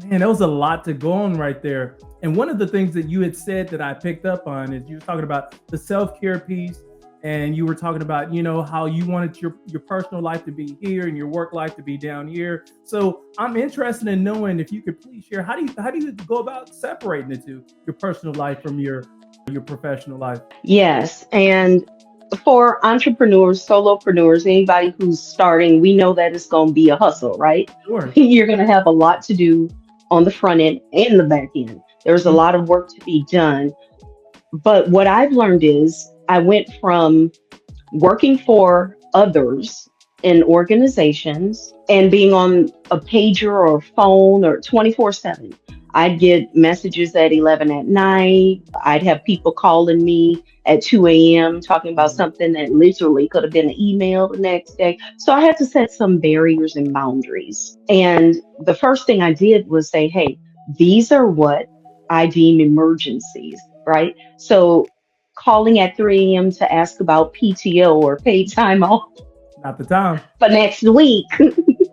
man, that was a lot to go on right there. And one of the things that you had said that I picked up on is you were talking about the self-care piece, and you were talking about, how you wanted your personal life to be here and your work life to be down here. So I'm interested in knowing if you could please share, how do you go about separating the two, your personal life from your professional life? Yes. And for entrepreneurs, solopreneurs, anybody who's starting, we know that it's going to be a hustle, right? Sure. You're going to have a lot to do on the front end and the back end. There's a lot of work to be done. But what I've learned is I went from working for others in organizations and being on a pager or phone or 24/7. I'd get messages at 11 at night. I'd have people calling me at 2 a.m. talking about something that literally could have been an email the next day. So I had to set some barriers and boundaries. And the first thing I did was say, hey, these are what I deem emergencies, right? So calling at 3 a.m. to ask about PTO or paid time off Not the time. for next week.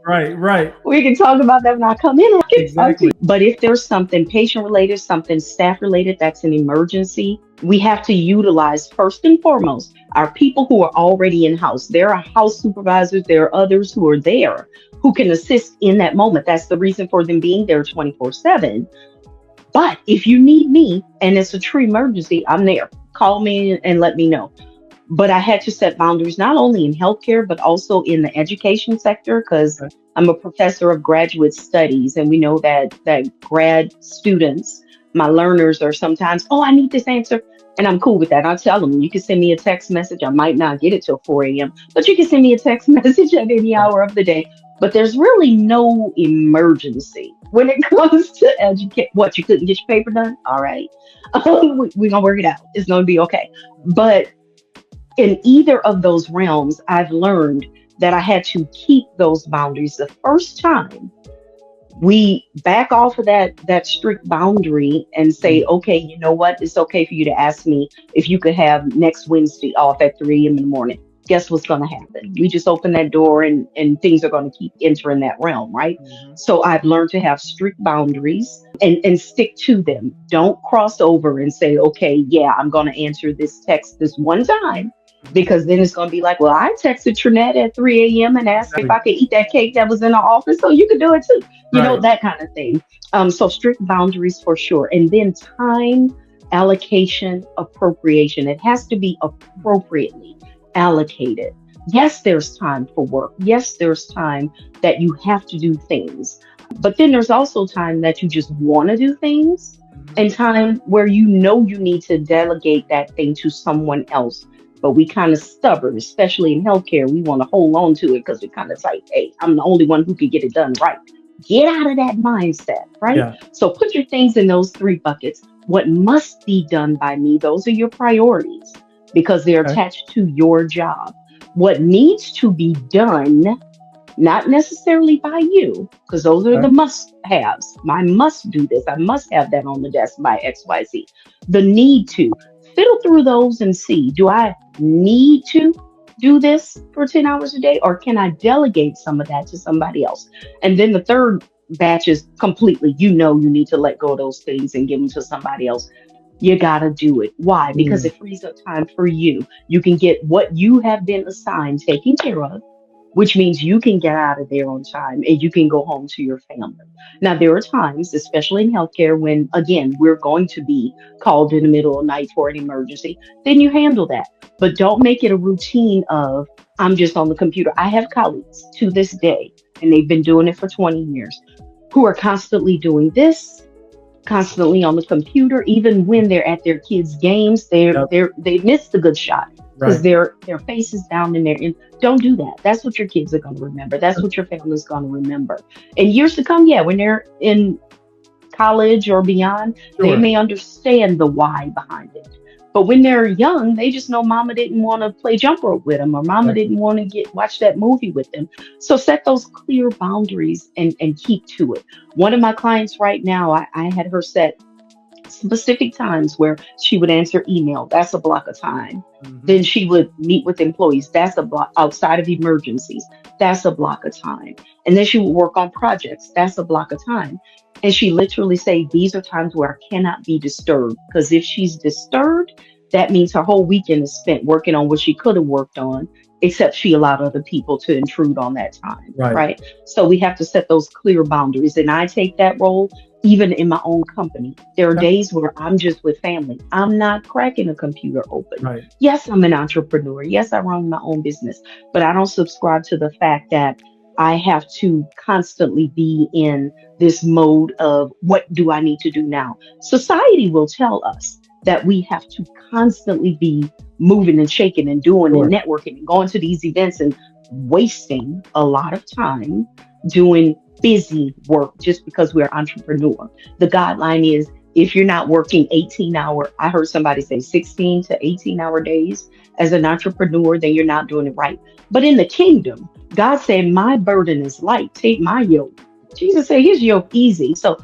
Right. We can talk about that when I come in. Exactly. But if there's something patient related, something staff related, that's an emergency, we have to utilize first and foremost our people who are already in house. There are house supervisors, there are others who are there who can assist in that moment. That's the reason for them being there 24/7. But if you need me and it's a true emergency, I'm there. Call me and let me know. But I had to set boundaries not only in healthcare, but also in the education sector, because I'm a professor of graduate studies. And we know that grad students, my learners, are sometimes, oh, I need this answer. And I'm cool with that. I'll tell them, you can send me a text message. I might not get it till 4 a.m., but you can send me a text message at any hour of the day. But there's really no emergency when it comes to educate. What, you couldn't get your paper done? All right. We're going to work it out. It's going to be okay. But in either of those realms, I've learned that I had to keep those boundaries. The first time we back off of that strict boundary and say, okay, you know what? It's okay for you to ask me if you could have next Wednesday off at 3 a.m. in the morning. Guess what's going to happen? We just open that door and things are going to keep entering that realm, right? So I've learned to have strict boundaries and stick to them. Don't cross over and say, okay, yeah, I'm going to answer this text this one time. Because then it's going to be like, well, I texted TRImani at 3 a.m. and asked if I could eat that cake that was in the office, so you could do it too. You know, that kind of thing. So strict boundaries for sure. And then time allocation, appropriation. It has to be appropriately allocated. Yes, there's time for work. Yes, there's time that you have to do things. But then there's also time that you just want to do things, and time where you know you need to delegate that thing to someone else. But we kind of stubborn, especially in healthcare. We want to hold on to it because we're kind of like, hey, I'm the only one who can get it done right. Get out of that mindset, right? Yeah. So put your things in those three buckets. What must be done by me, those are your priorities because they're attached to your job. What needs to be done, not necessarily by you, because those are the must-haves. I must do this. I must have that on the desk by XYZ. The need to. Fiddle through those and see, do I need to do this for 10 hours a day, or can I delegate some of that to somebody else? And then the third batch is completely, you need to let go of those things and give them to somebody else. You got to do it. Why? Because it frees up time for you. You can get what you have been assigned taken care of which means you can get out of there on time and you can go home to your family. Now, there are times, especially in healthcare, when again, we're going to be called in the middle of the night for an emergency, then you handle that. But don't make it a routine of, I'm just on the computer. I have colleagues to this day, and they've been doing it for 20 years, who are constantly doing this, constantly on the computer, even when they're at their kids' games, Yep. they miss the good shot because Right. their face is down in there. And don't do that. That's what your kids are going to remember. That's what your family's going to remember. And years to come, yeah, when they're in college or beyond, they Sure. may understand the why behind it. But when they're young, they just know mama didn't want to play jump rope with them, or mama Right. didn't want to get watch that movie with them. So set those clear boundaries and keep to it. One of my clients right now, I had her set specific times where she would answer email. That's a block of time. Mhm. Then she would meet with employees. That's a block outside of emergencies. That's a block of time. And then she would work on projects. That's a block of time. And she literally say, these are times where I cannot be disturbed. Because if she's disturbed, that means her whole weekend is spent working on what she could have worked on, except she allowed other people to intrude on that time. Right. Right. So we have to set those clear boundaries. And I take that role even in my own company. There are Okay. days where I'm just with family. I'm not cracking a computer open. Right. Yes, I'm an entrepreneur. Yes, I run my own business, but I don't subscribe to the fact that I have to constantly be in this mode of what do I need to do now? Society will tell us that we have to constantly be moving and shaking and doing Sure. and networking and going to these events and wasting a lot of time doing busy work just because we're entrepreneur. The guideline is if you're not working 18-hour, I heard somebody say 16 to 18-hour days as an entrepreneur, then you're not doing it right. But in the kingdom, God said, my burden is light. Take my yoke. Jesus said his yoke easy. So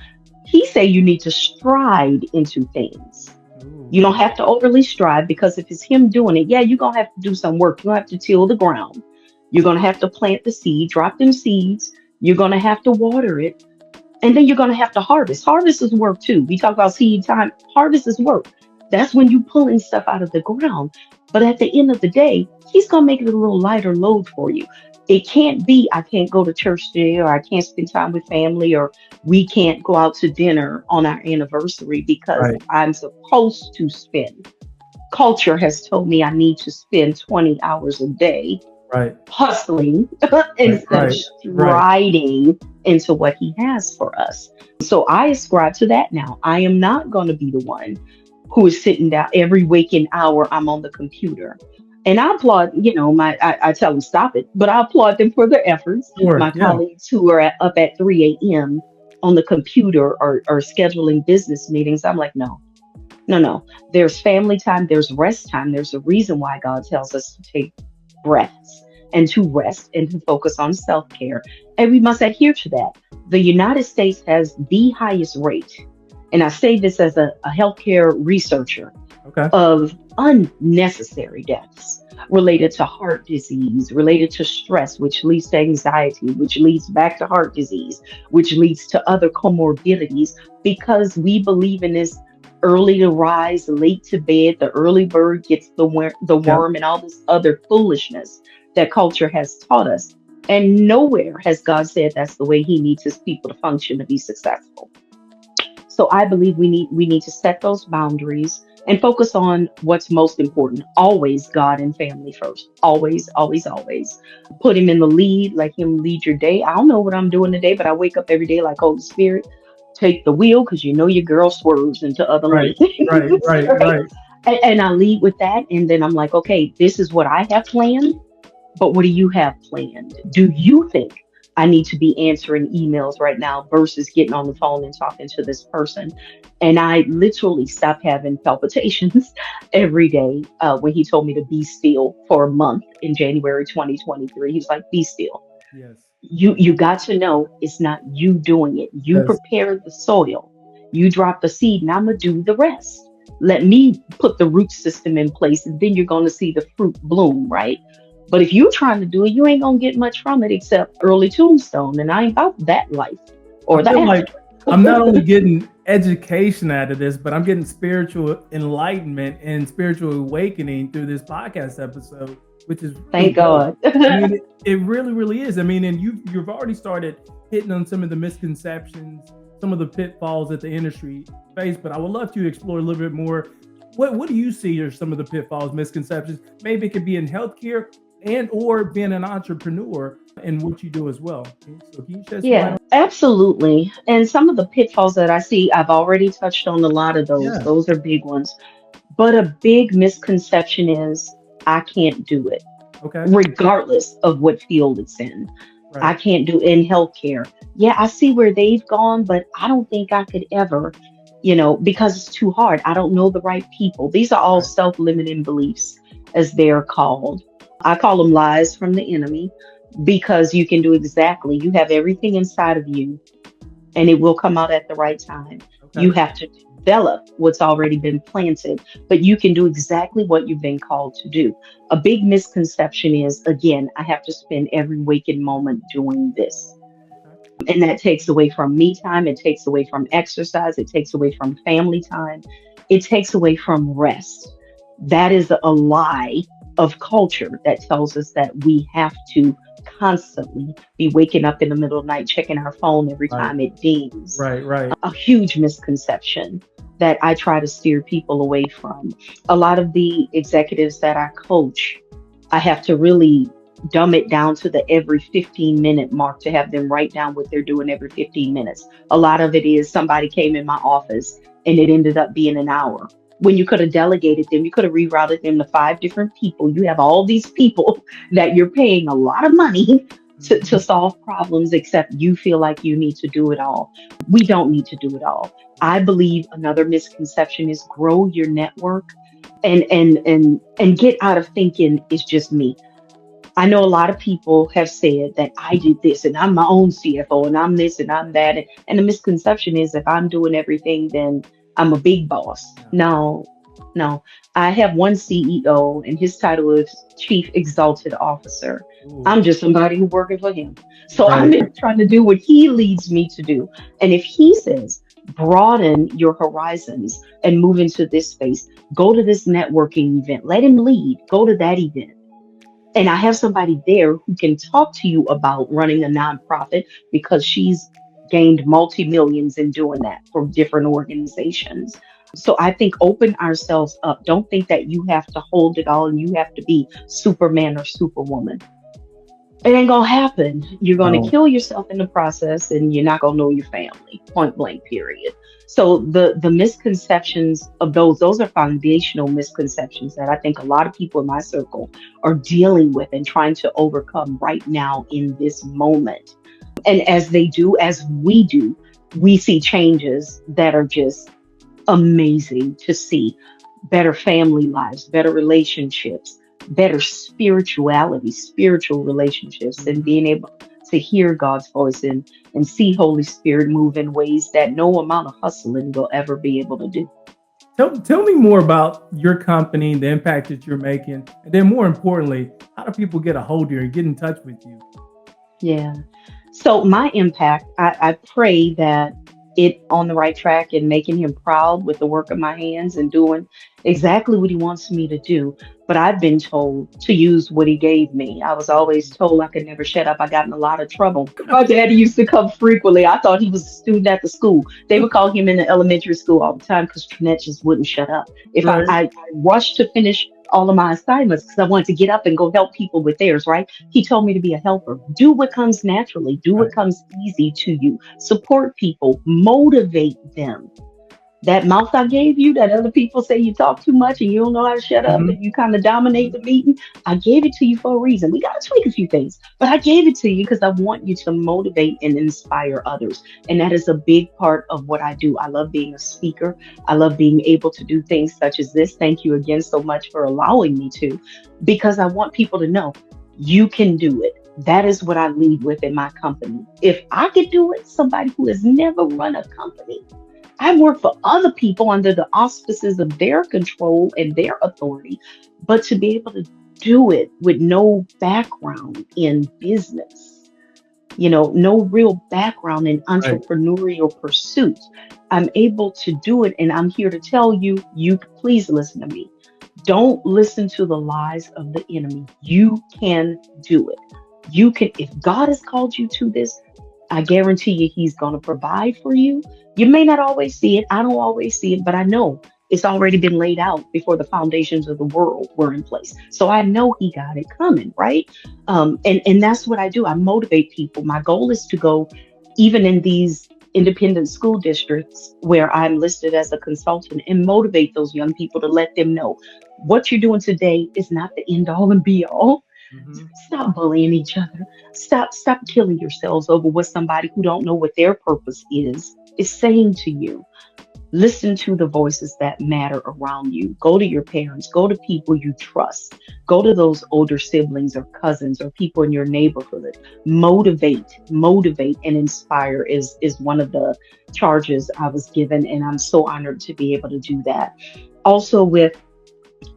he said you need to stride into things. Ooh. You don't have to overly strive because if it's him doing it, yeah, you're going to have to do some work. You're going to have to till the ground. You're going to have to plant the seed, drop them seeds. You're going to have to water it. And then you're going to have to harvest. Harvest is work too. We talk about seed time. Harvest is work. That's when you pulling stuff out of the ground. But at the end of the day, he's going to make it a little lighter load for you. It can't be, I can't go to church today, or I can't spend time with family, or we can't go out to dinner on our anniversary because Right. I'm supposed to spend. Culture has told me I need to spend 20 hours a day Right. hustling Right. instead of Right. Right. striding into what he has for us. So I ascribe to that now. I am not going to be the one who is sitting down every waking hour. I'm on the computer. And I applaud, I tell them stop it, but I applaud them for their efforts. Sure. My Yeah. colleagues who are up at 3 a.m. on the computer or scheduling business meetings, I'm like, no, no, no. There's family time, there's rest time. There's a reason why God tells us to take breaths and to rest and to focus on self care. And we must adhere to that. The United States has the highest rate, and I say this as a healthcare researcher, Okay. of unnecessary deaths related to heart disease, related to stress, which leads to anxiety, which leads back to heart disease, which leads to other comorbidities, because we believe in this early to rise, late to bed, the early bird gets the Yep. worm, and all this other foolishness that culture has taught us. And nowhere has God said that's the way he needs his people to function to be successful. So I believe we need to set those boundaries and focus on what's most important. Always God and family first. Always, always, always. Put him in the lead, let him lead your day. I don't know what I'm doing today, but I wake up every day like Holy Spirit, take the wheel because your girl swerves into other Right. lanes. Right. Right. Right? Right. And I lead with that. And then I'm like, okay, this is what I have planned. But what do you have planned? Do you think I need to be answering emails right now versus getting on the phone and talking to this person? And I literally stopped having palpitations every day when he told me to be still for a month in January 2023. He's like, be still. Yes. You got to know it's not you doing it. You Yes. prepared the soil. You drop the seed, and I'm gonna do the rest. Let me put the root system in place, and then you're gonna see the fruit bloom, right? But if you're trying to do it, you ain't gonna get much from it except early tombstone. And I ain't about that life I or the feel like after. I'm not only getting education out of this, but I'm getting spiritual enlightenment and spiritual awakening through this podcast episode. which is really Thank God. I mean, it really, really is. I mean, and you've already started hitting on some of the misconceptions, some of the pitfalls that the industry face. But I would love to explore a little bit more. What do you see are some of the pitfalls, misconceptions? Maybe it could be in healthcare and or being an entrepreneur and what you do as well. Okay, so can you shed some light Yeah, on? absolutely. And some of the pitfalls that I see, I've already touched on a lot of those. Yeah. Those are big ones. But a big misconception is I can't do it, Okay. regardless of what field it's in. I Right. can't do in healthcare. Yeah, I see where they've gone, but I don't think I could ever, because it's too hard. I don't know the right people. These are all Right. self-limiting beliefs, as they're called. I call them lies from the enemy because you can do exactly, you have everything inside of you and it will come out at the right time. You Okay. have to develop what's already been planted, but you can do exactly what you've been called to do. A big misconception is, again, I have to spend every waking moment doing this. Okay. And that takes away from me time, it takes away from exercise, it takes away from family time, it takes away from rest. That is a lie of culture that tells us that we have to constantly be waking up in the middle of the night checking our phone every Right. time it dings. Right. Right. A huge misconception that I try to steer people away from. A lot of the executives that I coach, I have to really dumb it down to the every 15-minute mark to have them write down what they're doing every 15 minutes. A lot of it is somebody came in my office and it ended up being an hour. When you could have delegated them, you could have rerouted them to 5 different people. You have all these people that you're paying a lot of money to Mhm. solve problems, except you feel like you need to do it all. We don't need to do it all. I believe another misconception is grow your network and get out of thinking it's just me. I know a lot of people have said that I did this and I'm my own CFO and I'm this and I'm that. And the misconception is if I'm doing everything, then I'm a big boss. Yeah. No, no. I have one CEO and his title is Chief Exalted Officer. Ooh. I'm just somebody who's working for him. So I'm Right. trying to do what he leads me to do. And if he says, broaden your horizons and move into this space, go to this networking event, let him lead, go to that event, and I have somebody there who can talk to you about running a nonprofit because she's gained multi millions in doing that for different organizations. So I think open ourselves up. Don't think that you have to hold it all and you have to be Superman or Superwoman. It ain't gonna happen. You're gonna No. kill yourself in the process and you're not gonna know your family. Point blank, period. So the misconceptions of those are foundational misconceptions that I think a lot of people in my circle are dealing with and trying to overcome right now in this moment. And as they do, as we do, we see changes that are just amazing to see. Better family lives, better relationships, better spirituality, spiritual relationships, and Mhm. being able to hear God's voice and see Holy Spirit move in ways that no amount of hustling will ever be able to do. Tell me more about your company, the impact that you're making, and then more importantly, how do people get a hold of you and get in touch with you? Yeah. So my impact, I pray that it on the right track and making him proud with the work of my hands and doing exactly what he wants me to do. But I've been told to use what he gave me. I was always told I could never shut up. I got in a lot of trouble. My daddy used to come frequently. I thought he was a student at the school. They would call him in the elementary school all the time because Trinette just wouldn't shut up. If Right. I rushed to finish all of my assignments because I wanted to get up and go help people with theirs, right? He told me to be a helper. Do what comes naturally, do what Right. comes easy to you. Support people, motivate them. That mouth I gave you that other people say you talk too much and you don't know how to shut up Mhm. and you kind of dominate the meeting, I gave it to you for a reason. We got to tweak a few things, but I gave it to you because I want you to motivate and inspire others. And that is a big part of what I do. I love being a speaker. I love being able to do things such as this. Thank you again so much for allowing me to, because I want people to know you can do it. That is what I lead with in my company. If I could do it, somebody who has never run a company, I work for other people under the auspices of their control and their authority, but to be able to do it with no background in business, no real background in Right. entrepreneurial pursuits. I'm able to do it, and I'm here to tell you, you please listen to me. Don't listen to the lies of the enemy. You can do it. You can, if God has called you to this, I guarantee you he's going to provide for you. You may not always see it. I don't always see it, but I know it's already been laid out before the foundations of the world were in place. So I know he got it coming, right? And that's what I do. I motivate people. My goal is to go even in these independent school districts where I'm listed as a consultant and motivate those young people to let them know what you're doing today is not the end all and be all. Mhm. Stop bullying each other. Stop killing yourselves over what somebody who don't know what their purpose is saying to you. Listen to the voices that matter around you. Go to your parents, go to people you trust, go to those older siblings or cousins or people in your neighborhood. Motivate and inspire is one of the charges I was given, and I'm so honored to be able to do that. Also with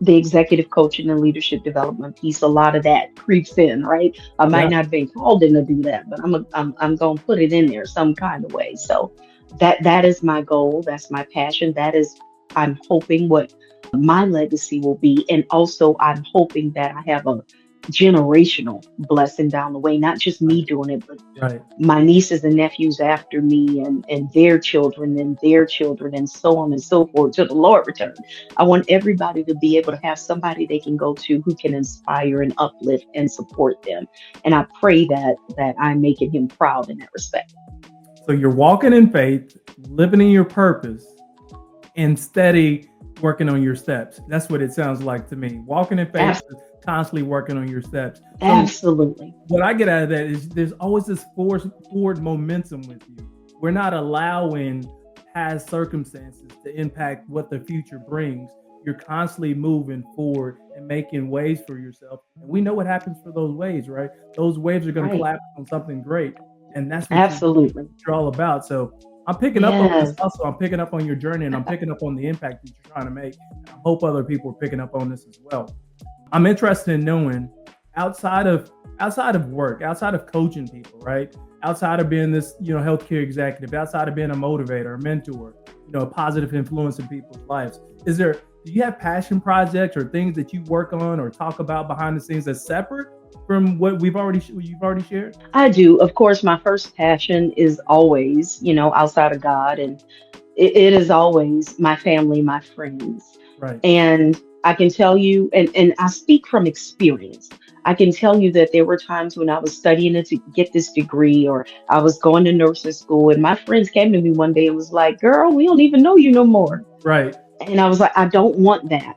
the executive coaching and leadership development piece, a lot of that creeps in, right? I might Yeah. not have been called in to do that, but I'm going to put it in there some kind of way. So that is my goal. That's my passion. That is, I'm hoping what my legacy will be. And also I'm hoping that I have a generational blessing down the way, not just me doing it, but Right. my nieces and nephews after me and their children and so on and so forth till the Lord return. I want everybody to be able to have somebody they can go to who can inspire and uplift and support them. And I pray that I'm making him proud in that respect. So you're walking in faith, living in your purpose, and steady working on your steps. That's what it sounds like to me. Walking in faith, Abs- constantly working on your steps. So Absolutely. what I get out of that is there's always this forward momentum with you. We're not allowing past circumstances to impact what the future brings. You're constantly moving forward and making waves for yourself. And we know what happens for those waves, right? Those waves are going to Right. collapse on something great. And that's what Absolutely. you're all about. So I'm picking up on this Yes. hustle. I'm picking up on your journey, and I'm picking up on the impact that you're trying to make. And I hope other people are picking up on this as well. I'm interested in knowing outside of work, outside of coaching people, right? Outside of being this, healthcare executive, outside of being a motivator, a mentor, a positive influence in people's lives. Do you have passion projects or things that you work on or talk about behind the scenes that's separate from what you've already shared? I do. Of course, my first passion is always, outside of God, and it is always my family, my friends. Right. And I can tell you, and I speak from experience. I can tell you that there were times when I was studying to get this degree, or I was going to nursing school, and my friends came to me one day and was like, "Girl, we don't even know you no more." Right. And I was like, I don't want that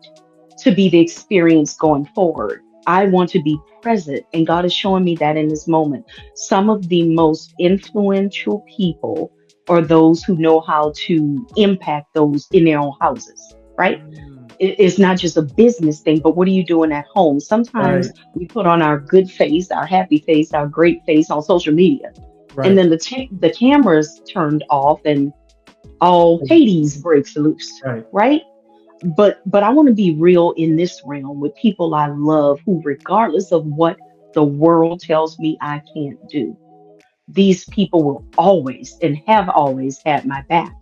to be the experience going forward. I want to be present. And God is showing me that in this moment. Some of the most influential people are those who know how to impact those in their own houses, right? Mm, It's not just a business thing, but what are you doing at home? right. Sometimes we put on our good face, our happy face, our great face on social media. And Right. then the camera's turned off and all Hades breaks loose, Right. right? But I want to be real in this realm with people I love who, regardless of what the world tells me I can't do, these people will always and have always had my back.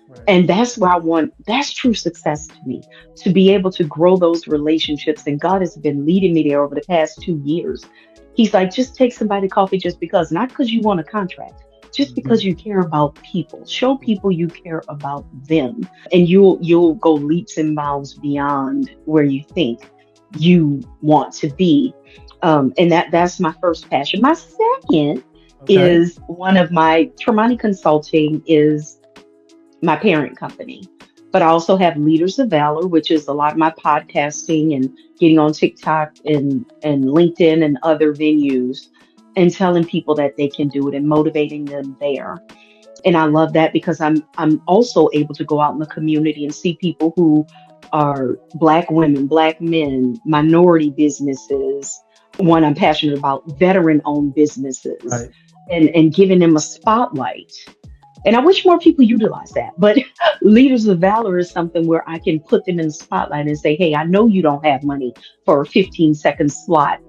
Right. And that's where that's true success to me, to be able to grow those relationships. And God has been leading me there over the past 2 years. He's like, just take somebody coffee just because, not because you want a contract, just because Mhm. you care about people. Show people you care about them, and you'll go leaps and bounds beyond where you think you want to be. And that's my first passion. My second Okay. is one of my TRImani Consulting is my parent company. But I also have Leaders of Valor, which is a lot of my podcasting and getting on TikTok and LinkedIn and other venues and telling people that they can do it and motivating them there. And I love that because I'm also able to go out in the community and see people who are Black women, Black men, minority businesses. One I'm passionate about, veteran owned businesses, Right. and giving them a spotlight. And I wish more people utilize that. But Leaders of Valor is something where I can put them in the spotlight and say, hey, I know you don't have money for a 15-second slot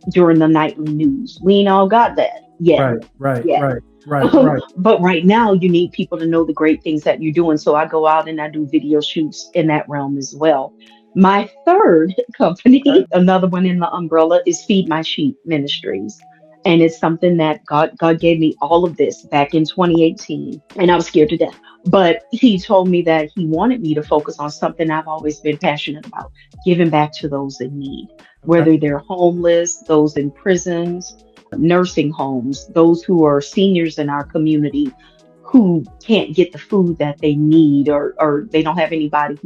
during the nightly news. We ain't all got that yet. Right. Right. Yet. Right. Right. Right. But right now, you need people to know the great things that you're doing. So I go out and I do video shoots in that realm as well. My third company, another one in the umbrella, is Feed My Sheep Ministries. And it's something that God gave me all of this back in 2018. And I was scared to death. But he told me that he wanted me to focus on something I've always been passionate about, giving back to those in need, Okay. whether they're homeless, those in prisons, nursing homes, those who are seniors in our community who can't get the food that they need, or they don't have anybody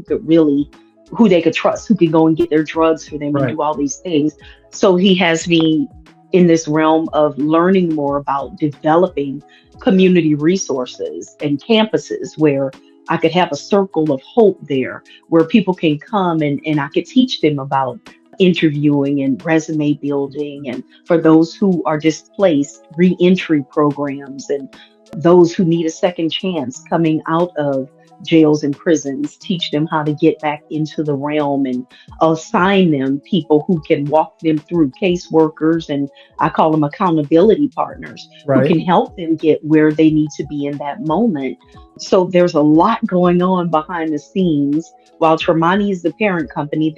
who they could trust, who can go and get their drugs for them and Right. do all these things. So he has me in this realm of learning more about developing community resources and campuses where I could have a circle of hope there, where people can come and I could teach them about interviewing and resume building, and for those who are displaced, reentry programs, and those who need a second chance coming out of jails and prisons, teach them how to get back into the realm and assign them people who can walk them through, caseworkers, and I call them accountability partners who Right. can help them get where they need to be in that moment. So there's a lot going on behind the scenes. While TRImani is the parent company,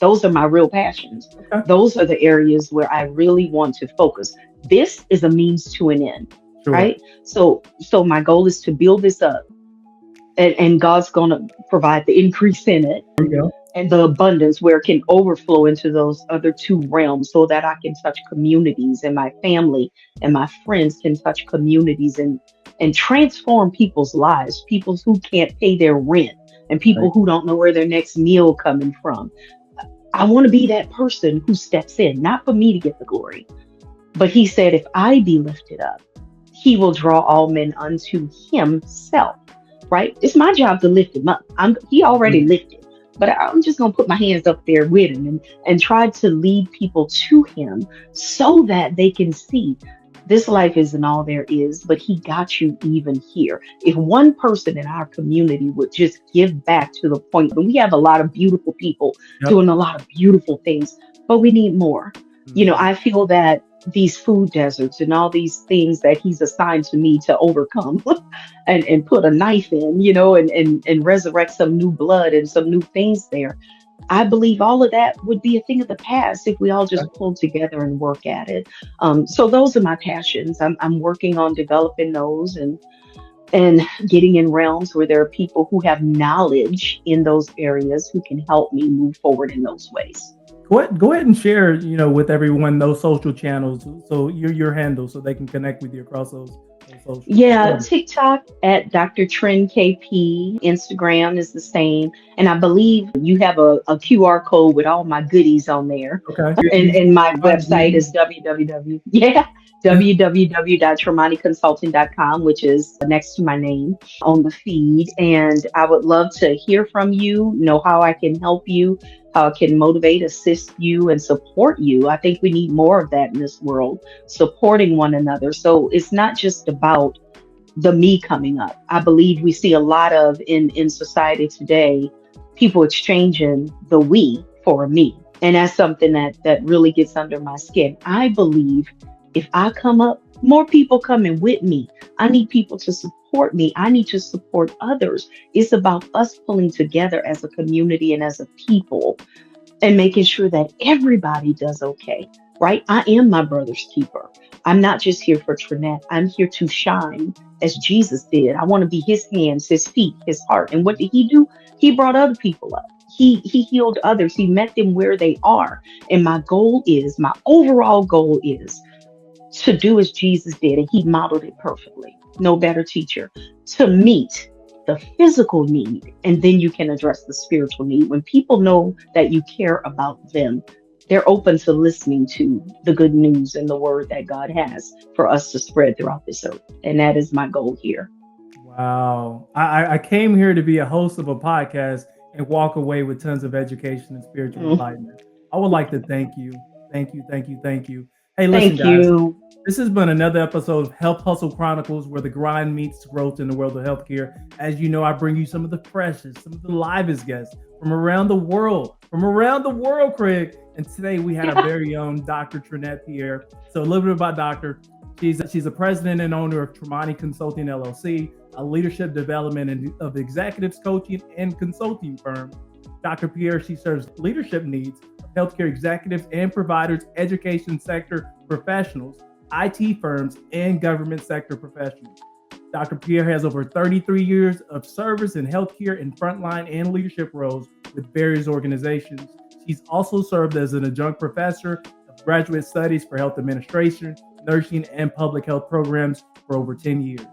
those are my real passions. Okay. Those are the areas where I really want to focus. This is a means to an end, Sure. right? So my goal is to build this up, and God's going to provide the increase in it There you go. and the abundance where it can overflow into those other two realms, so that I can touch communities, and my family and my friends can touch communities and transform people's lives, people who can't pay their rent and people Right. who don't know where their next meal coming from. I want to be that person who steps in, not for me to get the glory, but he said, if I be lifted up, he will draw all men unto himself, right? It's my job to lift him up. He already Mhm. lifted, but I'm just going to put my hands up there with him and try to lead people to him so that they can see this life isn't all there is, but he got you even here. If one person in our community would just give back to the point, and we have a lot of beautiful people Yep. doing a lot of beautiful things, but we need more. Mhm. I feel that these food deserts and all these things that he's assigned to me to overcome and put a knife in, and resurrect some new blood and some new things there. I believe all of that would be a thing of the past if we all Okay. just pulled together and work at it. So those are my passions. I'm working on developing those and getting in realms where there are people who have knowledge in those areas who can help me move forward in those ways. Go ahead and share, with everyone those social channels, so your handle, so they can connect with you across those socials. Go Yeah, ahead. TikTok at Dr. Trend KP. Instagram is the same. And I believe you have a QR code with all my goodies on there. Okay. And my Fun website beauty. is www.trimaniconsulting.com, which is next to my name on the feed. And I would love to hear from you, know how I can help you, how I can motivate, assist you, and support you. I think we need more of that in this world, supporting one another. So it's not just about the me coming up. I believe we see a lot of in society today, people exchanging the we for a me. And that's something that really gets under my skin. I believe if I come up, more people coming with me. I need people to support me. I need to support others. It's about us pulling together as a community and as a people and making sure that everybody does okay, right? I am my brother's keeper. I'm not just here for Trinette. I'm here to shine as Jesus did. I want to be his hands, his feet, his heart. And what did he do? He brought other people up. He healed others. He met them where they are. And my overall goal is to do as Jesus did, and he modeled it perfectly. No better teacher. To meet the physical need, and then you can address the spiritual need. When people know that you care about them, they're open to listening to the good news and the word that God has for us to spread throughout this earth. And that is my goal here. Wow. I came here to be a host of a podcast and walk away with tons of education and spiritual Mm. enlightenment. I would like to thank you. Thank you. Thank you. Thank you. Hey, listen, Thank guys. you. This has been another episode of Health Hustle Chronicles, where the grind meets growth in the world of healthcare. As you know, I bring you some of the freshest, some of the livest guests from around the world, Craig. And today we had our very own Dr. Trinette Pierre. So a little bit about Dr. She's a president and owner of TRImani Consulting LLC, a leadership development and of executives coaching and consulting firm. Dr. Pierre, she serves leadership needs of healthcare executives and providers, education sector professionals, IT firms, and government sector professionals. Dr. Pierre has over 33 years of service in healthcare in frontline and leadership roles with various organizations. She's also served as an adjunct professor of graduate studies for health administration, nursing, and public health programs for over 10 years,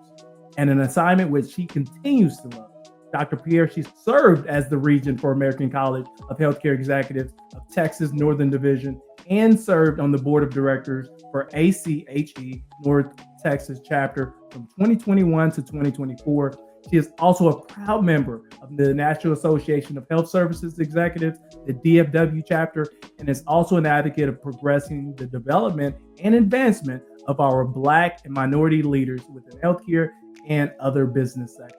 and an assignment which she continues to love. Dr. Pierre, she's served as the Regent for American College of Healthcare Executives of Texas Northern Division and served on the board of directors for ACHE North Texas chapter from 2021 to 2024. She is also a proud member of the National Association of Health Services Executives, the DFW chapter, and is also an advocate of progressing the development and advancement of our Black and minority leaders within healthcare and other business sectors.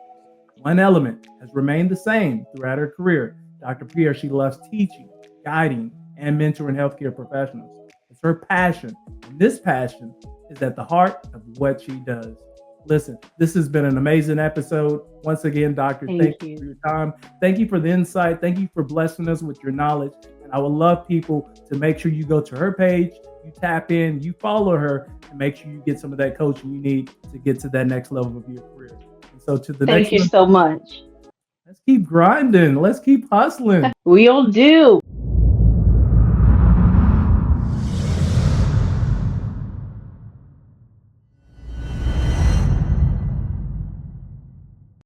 One element has remained the same throughout her career. Dr. Pierre, she loves teaching, guiding, and mentoring healthcare professionals. It's her passion, and this passion is at the heart of what she does. Listen, this has been an amazing episode. Once again, Doctor, thank you for your time. Thank you for the insight. Thank you for blessing us with your knowledge. And I would love people to make sure you go to her page, you tap in, you follow her, and make sure you get some of that coaching you need to get to that next level of your career. And so to the Thank next you one, so much. let's keep grinding. Let's keep hustling. We'll do.